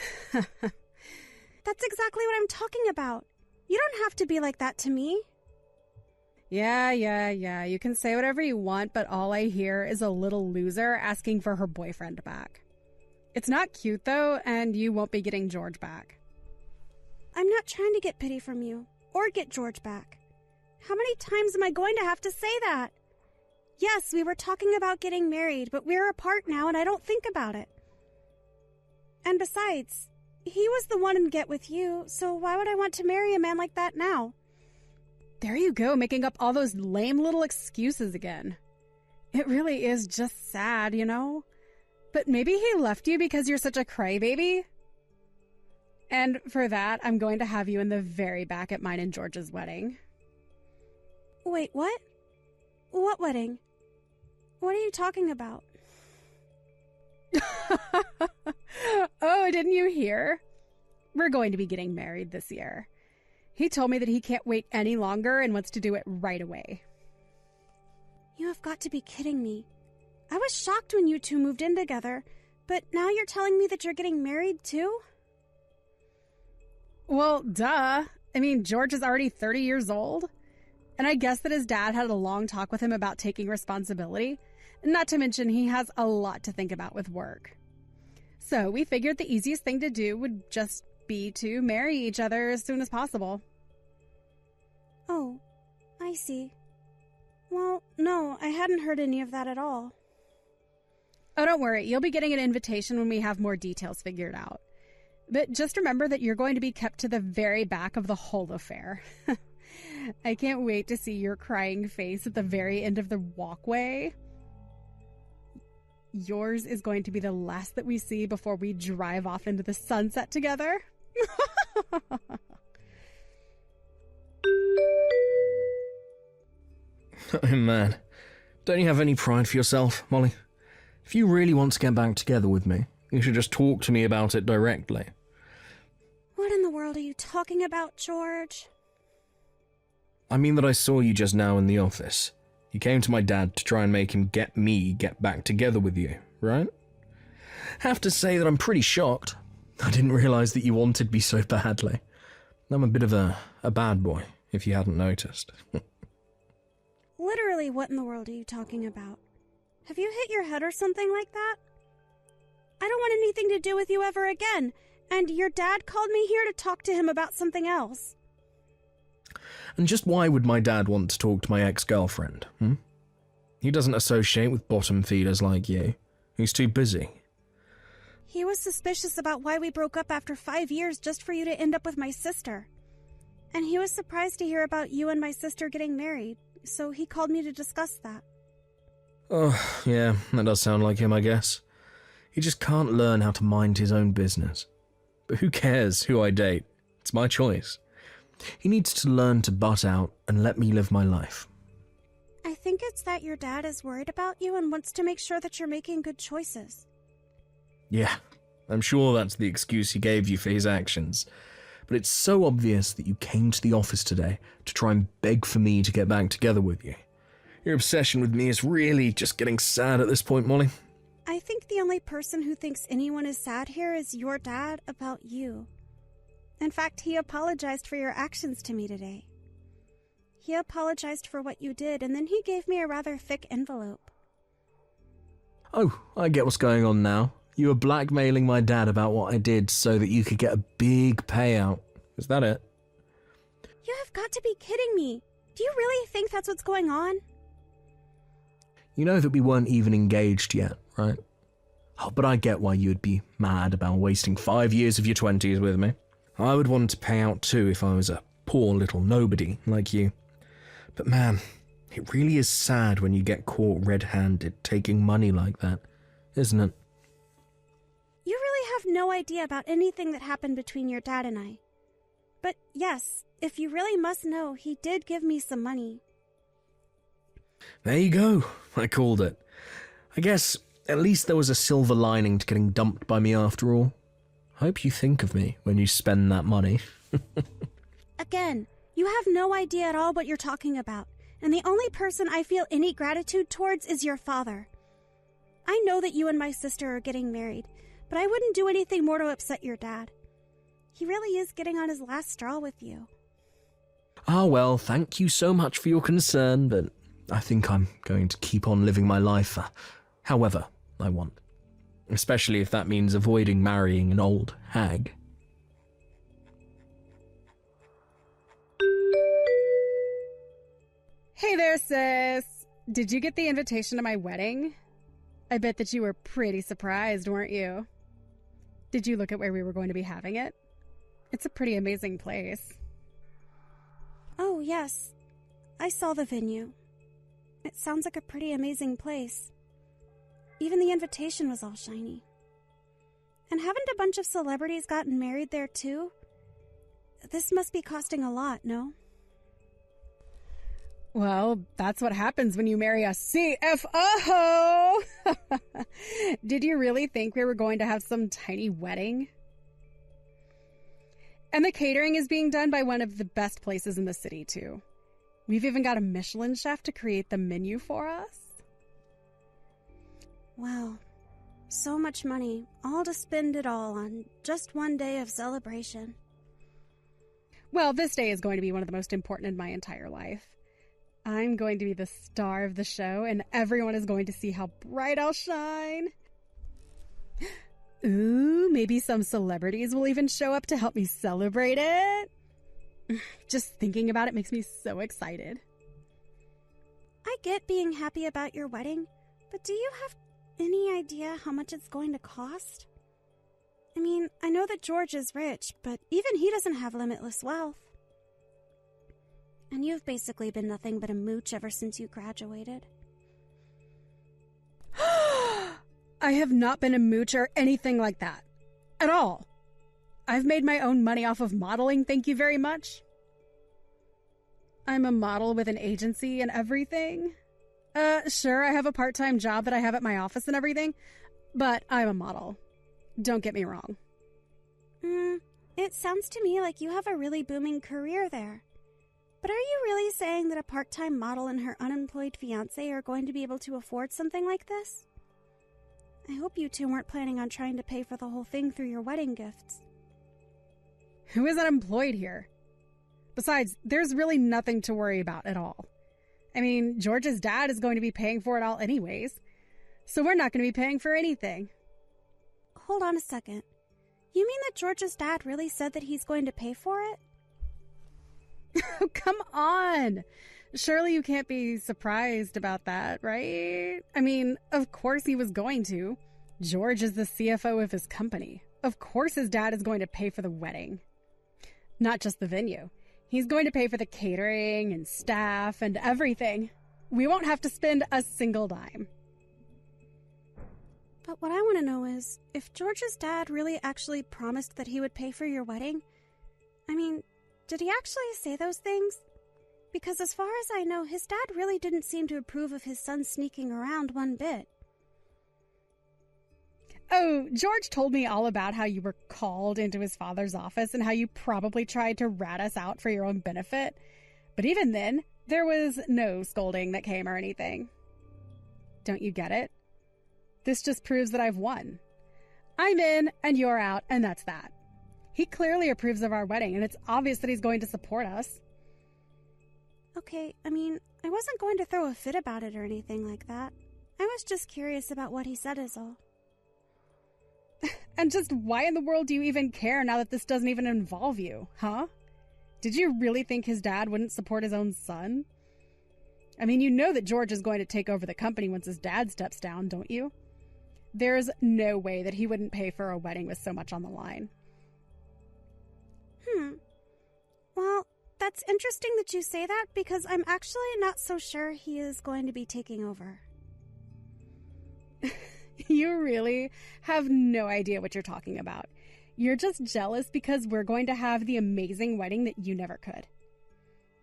That's exactly what I'm talking about. You don't have to be like that to me. Yeah. You can say whatever you want, but all I hear is a little loser asking for her boyfriend back. It's not cute, though, and you won't be getting George back. I'm not trying to get pity from you, or get George back. How many times am I going to have to say that? Yes, we were talking about getting married, but we're apart now, and I don't think about it. And besides, he was the one in Get With You, so why would I want to marry a man like that now? There you go, making up all those lame little excuses again. It really is just sad, you know? But maybe he left you because you're such a crybaby? And for that, I'm going to have you in the very back at mine and George's wedding. Wait, what? What wedding? What are you talking about? Oh, didn't you hear? We're going to be getting married this year. He told me that he can't wait any longer and wants to do it right away. You have got to be kidding me. I was shocked when you two moved in together, but now you're telling me that you're getting married too? Well, duh. I mean, George is already 30 years old. And I guess that his dad had a long talk with him about taking responsibility. Not to mention he has a lot to think about with work. So we figured the easiest thing to do would just be to marry each other as soon as possible. Oh, I see. Well, no, I hadn't heard any of that at all. Oh, don't worry. You'll be getting an invitation when we have more details figured out. But just remember that you're going to be kept to the very back of the whole affair. I can't wait to see your crying face at the very end of the walkway. Yours is going to be the last that we see before we drive off into the sunset together. Oh man, don't you have any pride for yourself, Molly? If you really want to get back together with me, you should just talk to me about it directly. What in the world are you talking about, George? I mean that I saw you just now in the office. You came to my dad to try and make him get back together with you, right? Have to say that I'm pretty shocked. I didn't realize that you wanted me so badly. I'm a bit of a bad boy, if you hadn't noticed. Literally, what in the world are you talking about? Have you hit your head or something like that? I don't want anything to do with you ever again, and your dad called me here to talk to him about something else. And just why would my dad want to talk to my ex-girlfriend, He doesn't associate with bottom feeders like you. He's too busy. He was suspicious about why we broke up after 5 years just for you to end up with my sister. And he was surprised to hear about you and my sister getting married, so he called me to discuss that. Oh, yeah, that does sound like him, I guess. He just can't learn how to mind his own business. But who cares who I date? It's my choice. He needs to learn to butt out and let me live my life. I think it's that your dad is worried about you and wants to make sure that you're making good choices. Yeah, I'm sure that's the excuse he gave you for his actions. But it's so obvious that you came to the office today to try and beg for me to get back together with you. Your obsession with me is really just getting sad at this point, Molly. I think the only person who thinks anyone is sad here is your dad about you. In fact, he apologized for your actions to me today. He apologized for what you did, and then he gave me a rather thick envelope. Oh, I get what's going on now. You were blackmailing my dad about what I did so that you could get a big payout. Is that it? You have got to be kidding me. Do you really think that's what's going on? You know that we weren't even engaged yet, right? Oh, but I get why you'd be mad about wasting 5 years of your 20s with me. I would want to pay out too if I was a poor little nobody like you. But man, it really is sad when you get caught red-handed taking money like that, isn't it? You really have no idea about anything that happened between your dad and I. But yes, if you really must know, he did give me some money. There you go, I called it. I guess at least there was a silver lining to getting dumped by me after all. Hope you think of me when you spend that money. Again, you have no idea at all what you're talking about, and the only person I feel any gratitude towards is your father. I know that you and my sister are getting married, but I wouldn't do anything more to upset your dad. He really is getting on his last straw with you. Ah, well, thank you so much for your concern, but I think I'm going to keep on living my life however I want. Especially if that means avoiding marrying an old hag. Hey there, sis. Did you get the invitation to my wedding? I bet that you were pretty surprised, weren't you? Did you look at where we were going to be having it? It's a pretty amazing place. Oh, yes. I saw the venue. It sounds like a pretty amazing place. Even the invitation was all shiny. And haven't a bunch of celebrities gotten married there too? This must be costing a lot, no? Well, that's what happens when you marry a CFO! Did you really think we were going to have some tiny wedding? And the catering is being done by one of the best places in the city, too. We've even got a Michelin chef to create the menu for us. Wow. So much money, all to spend it all on just one day of celebration. Well, this day is going to be one of the most important in my entire life. I'm going to be the star of the show, and everyone is going to see how bright I'll shine. Ooh, maybe some celebrities will even show up to help me celebrate it. Just thinking about it makes me so excited. I get being happy about your wedding, but do you have any idea how much it's going to cost? I mean, I know that George is rich, but even he doesn't have limitless wealth. And you've basically been nothing but a mooch ever since you graduated. I have not been a mooch or anything like that. At all. I've made my own money off of modeling, thank you very much. I'm a model with an agency and everything. Sure, I have a part-time job that I have at my office and everything, but I'm a model. Don't get me wrong. It sounds to me like you have a really booming career there. But are you really saying that a part-time model and her unemployed fiancé are going to be able to afford something like this? I hope you two weren't planning on trying to pay for the whole thing through your wedding gifts. Who is unemployed here? Besides, there's really nothing to worry about at all. I mean, George's dad is going to be paying for it all anyways, so we're not going to be paying for anything. Hold on a second. You mean that George's dad really said that he's going to pay for it? Oh, come on! Surely you can't be surprised about that, right? I mean, of course he was going to. George is the CFO of his company. Of course his dad is going to pay for the wedding. Not just the venue. He's going to pay for the catering and staff and everything. We won't have to spend a single dime. But what I want to know is, if George's dad really actually promised that he would pay for your wedding, I mean, did he actually say those things? Because as far as I know, his dad really didn't seem to approve of his son sneaking around one bit. Oh, George told me all about how you were called into his father's office and how you probably tried to rat us out for your own benefit. But even then, there was no scolding that came or anything. Don't you get it? This just proves that I've won. I'm in and you're out, and that's that. He clearly approves of our wedding, and it's obvious that he's going to support us. Okay, I mean, I wasn't going to throw a fit about it or anything like that. I was just curious about what he said is all. And just why in the world do you even care now that this doesn't even involve you, huh? Did you really think his dad wouldn't support his own son? I mean, you know that George is going to take over the company once his dad steps down, don't you? There's no way that he wouldn't pay for a wedding with so much on the line. Well, that's interesting that you say that, because I'm actually not so sure he is going to be taking over. You really have no idea what you're talking about. You're just jealous because we're going to have the amazing wedding that you never could.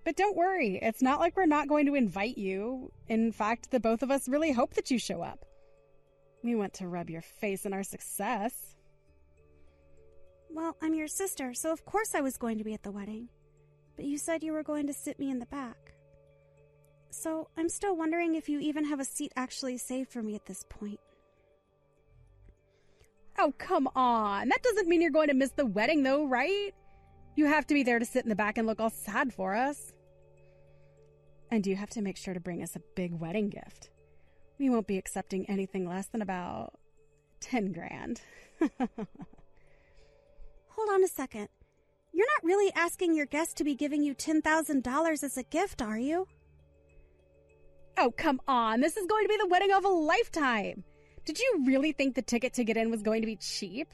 But don't worry, it's not like we're not going to invite you. In fact, the both of us really hope that you show up. We want to rub your face in our success. Well, I'm your sister, so of course I was going to be at the wedding. But you said you were going to sit me in the back. So I'm still wondering if you even have a seat actually saved for me at this point. Oh, come on. That doesn't mean you're going to miss the wedding, though, right? You have to be there to sit in the back and look all sad for us. And you have to make sure to bring us a big wedding gift. We won't be accepting anything less than about 10 grand. Hold on a second. You're not really asking your guest to be giving you $10,000 as a gift, are you? Oh, come on. This is going to be the wedding of a lifetime. Did you really think the ticket to get in was going to be cheap?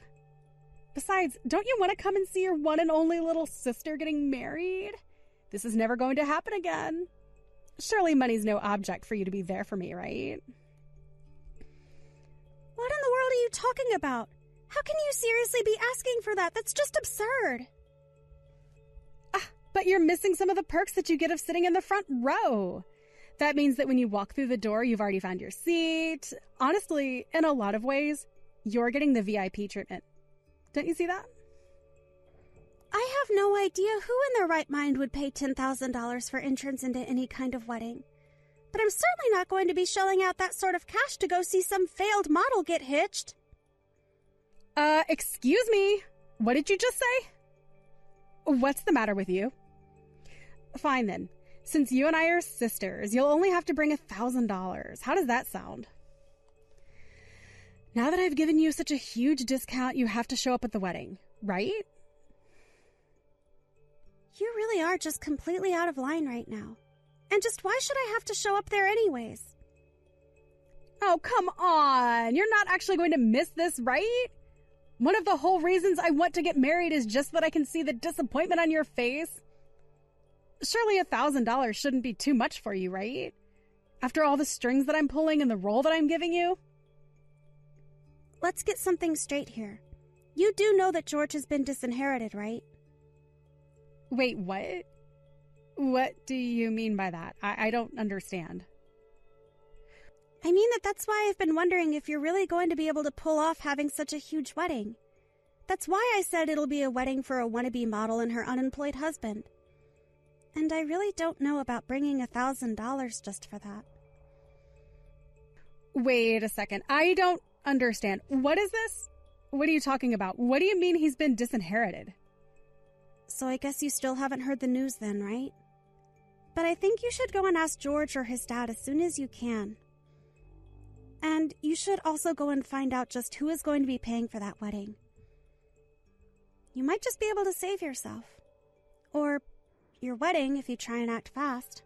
Besides, don't you want to come and see your one and only little sister getting married? This is never going to happen again. Surely money's no object for you to be there for me, right? What in the world are you talking about? How can you seriously be asking for that? That's just absurd. But you're missing some of the perks that you get of sitting in the front row. That means that when you walk through the door, you've already found your seat. Honestly, in a lot of ways, you're getting the VIP treatment. Don't you see that? I have no idea who in their right mind would pay $10,000 for entrance into any kind of wedding. But I'm certainly not going to be shelling out that sort of cash to go see some failed model get hitched. Excuse me. What did you just say? What's the matter with you? Fine then. Since you and I are sisters, you'll only have to bring $1,000. How does that sound? Now that I've given you such a huge discount, you have to show up at the wedding, right? You really are just completely out of line right now. And just why should I have to show up there anyways? Oh, come on. You're not actually going to miss this, right? One of the whole reasons I want to get married is just that I can see the disappointment on your face. Surely $1,000 shouldn't be too much for you, right? After all the strings that I'm pulling and the role that I'm giving you? Let's get something straight here. You do know that George has been disinherited, right? Wait, what? What do you mean by that? I don't understand. I mean that's why I've been wondering if you're really going to be able to pull off having such a huge wedding. That's why I said it'll be a wedding for a wannabe model and her unemployed husband. And I really don't know about bringing $1,000 just for that. Wait a second. I don't understand. What is this? What are you talking about? What do you mean he's been disinherited? So I guess you still haven't heard the news then, right? But I think you should go and ask George or his dad as soon as you can. And you should also go and find out just who is going to be paying for that wedding. You might just be able to save yourself. Or your wedding if you try and act fast.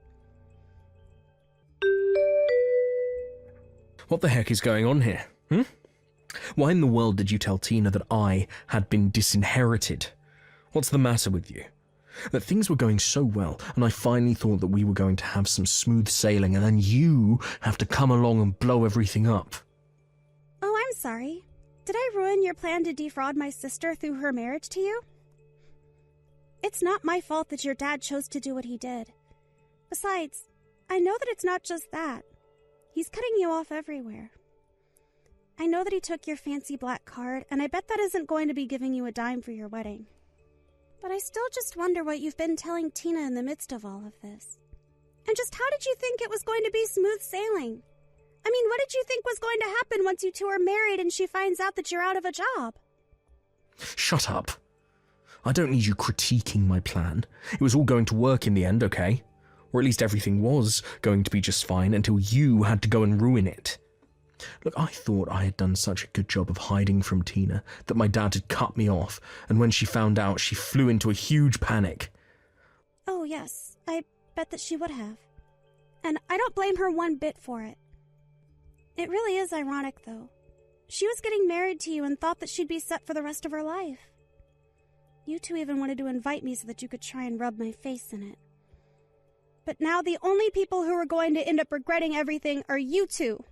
What the heck is going on here? Why in the world did you tell Tina that I had been disinherited? What's the matter with you? That things were going so well, and I finally thought that we were going to have some smooth sailing, and then you have to come along and blow everything up. Oh, I'm sorry. Did I ruin your plan to defraud my sister through her marriage to you? It's not my fault that your dad chose to do what he did. Besides, I know that it's not just that. He's cutting you off everywhere. I know that he took your fancy black card, and I bet that isn't going to be giving you a dime for your wedding. But I still just wonder what you've been telling Tina in the midst of all of this. And just how did you think it was going to be smooth sailing? I mean, what did you think was going to happen once you two are married and she finds out that you're out of a job? Shut up. I don't need you critiquing my plan. It was all going to work in the end, okay? Or at least everything was going to be just fine until you had to go and ruin it. Look, I thought I had done such a good job of hiding from Tina that my dad had cut me off, and when she found out, she flew into a huge panic. Oh, yes. I bet that she would have. And I don't blame her one bit for it. It really is ironic, though. She was getting married to you and thought that she'd be set for the rest of her life. You two even wanted to invite me so that you could try and rub my face in it. But now the only people who are going to end up regretting everything are you two.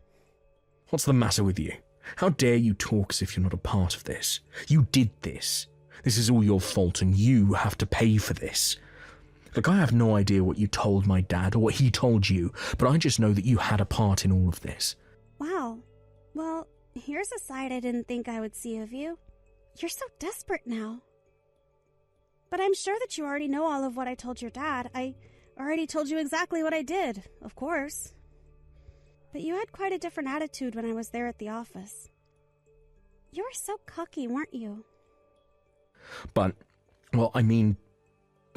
What's the matter with you? How dare you talk as if you're not a part of this? You did this. This is all your fault, and you have to pay for this. Look, I have no idea what you told my dad or what he told you, but I just know that you had a part in all of this. Wow. Well, here's a side I didn't think I would see of you. You're so desperate now. But I'm sure that you already know all of what I told your dad. I already told you exactly what I did, of course. But you had quite a different attitude when I was there at the office. You were so cocky, weren't you? But, well, I mean,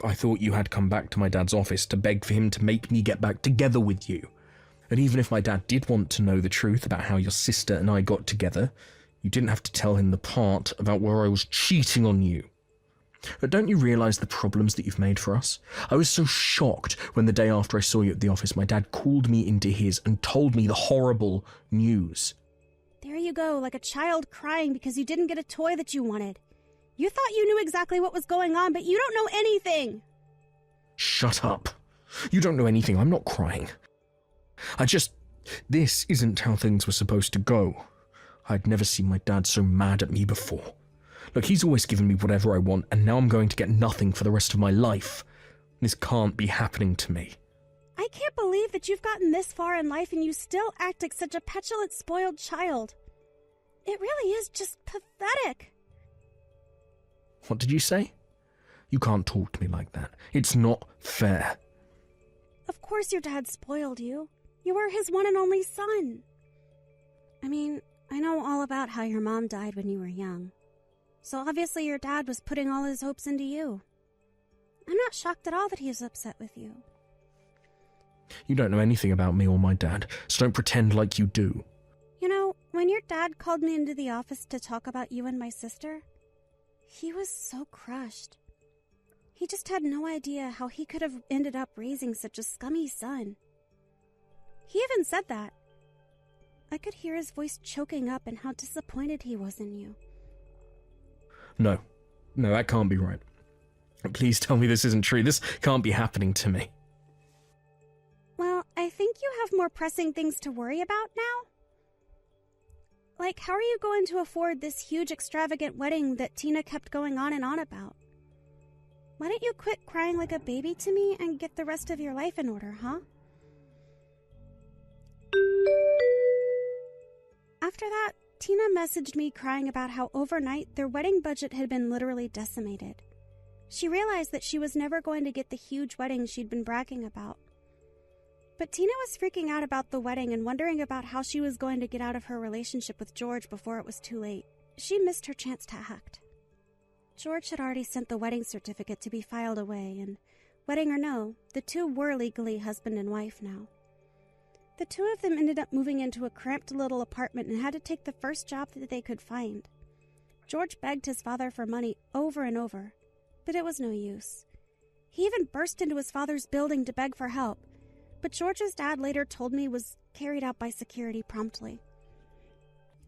I thought you had come back to my dad's office to beg for him to make me get back together with you. And even if my dad did want to know the truth about how your sister and I got together, you didn't have to tell him the part about where I was cheating on you. But don't you realise the problems that you've made for us? I was so shocked when the day after I saw you at the office, my dad called me into his and told me the horrible news. There you go, like a child crying because you didn't get a toy that you wanted. You thought you knew exactly what was going on, but you don't know anything. Shut up. You don't know anything. I'm not crying. This isn't how things were supposed to go. I'd never seen my dad so mad at me before. Look, he's always given me whatever I want, and now I'm going to get nothing for the rest of my life. This can't be happening to me. I can't believe that you've gotten this far in life and you still act like such a petulant, spoiled child. It really is just pathetic. What did you say? You can't talk to me like that. It's not fair. Of course your dad spoiled you. You were his one and only son. I mean, I know all about how your mom died when you were young. So obviously your dad was putting all his hopes into you. I'm not shocked at all that he is upset with you. You don't know anything about me or my dad, so don't pretend like you do. You know, when your dad called me into the office to talk about you and my sister, he was so crushed. He just had no idea how he could have ended up raising such a scummy son. He even said that. I could hear his voice choking up and how disappointed he was in you. No, that can't be right. Please tell me this isn't true. This can't be happening to me. Well, I think you have more pressing things to worry about now. Like, how are you going to afford this huge extravagant wedding that Tina kept going on and on about? Why don't you quit crying like a baby to me and get the rest of your life in order, huh? After that, Tina messaged me crying about how overnight their wedding budget had been literally decimated. She realized that she was never going to get the huge wedding she'd been bragging about. But Tina was freaking out about the wedding and wondering about how she was going to get out of her relationship with George before it was too late. She missed her chance to act. George had already sent the wedding certificate to be filed away, and wedding or no, the two were legally husband and wife now. The two of them ended up moving into a cramped little apartment and had to take the first job that they could find. George begged his father for money over and over, but it was no use. He even burst into his father's building to beg for help, but George's dad later told me was carried out by security promptly.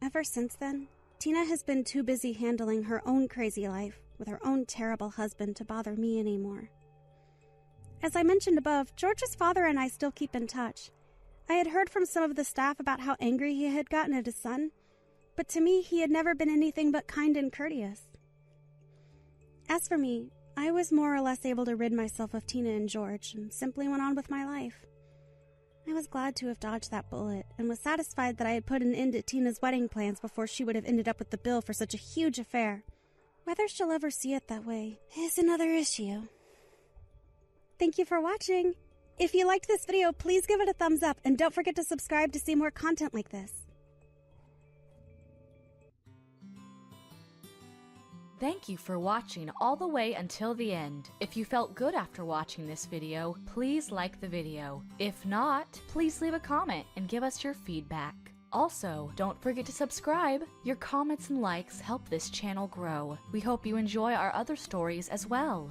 Ever since then, Tina has been too busy handling her own crazy life with her own terrible husband to bother me anymore. As I mentioned above, George's father and I still keep in touch. I had heard from some of the staff about how angry he had gotten at his son, but to me he had never been anything but kind and courteous. As for me, I was more or less able to rid myself of Tina and George and simply went on with my life. I was glad to have dodged that bullet and was satisfied that I had put an end to Tina's wedding plans before she would have ended up with the bill for such a huge affair. Whether she'll ever see it that way is another issue. Thank you for watching. If you liked this video, please give it a thumbs up and don't forget to subscribe to see more content like this. Thank you for watching all the way until the end. If you felt good after watching this video, please like the video. If not, please leave a comment and give us your feedback. Also, don't forget to subscribe. Your comments and likes help this channel grow. We hope you enjoy our other stories as well.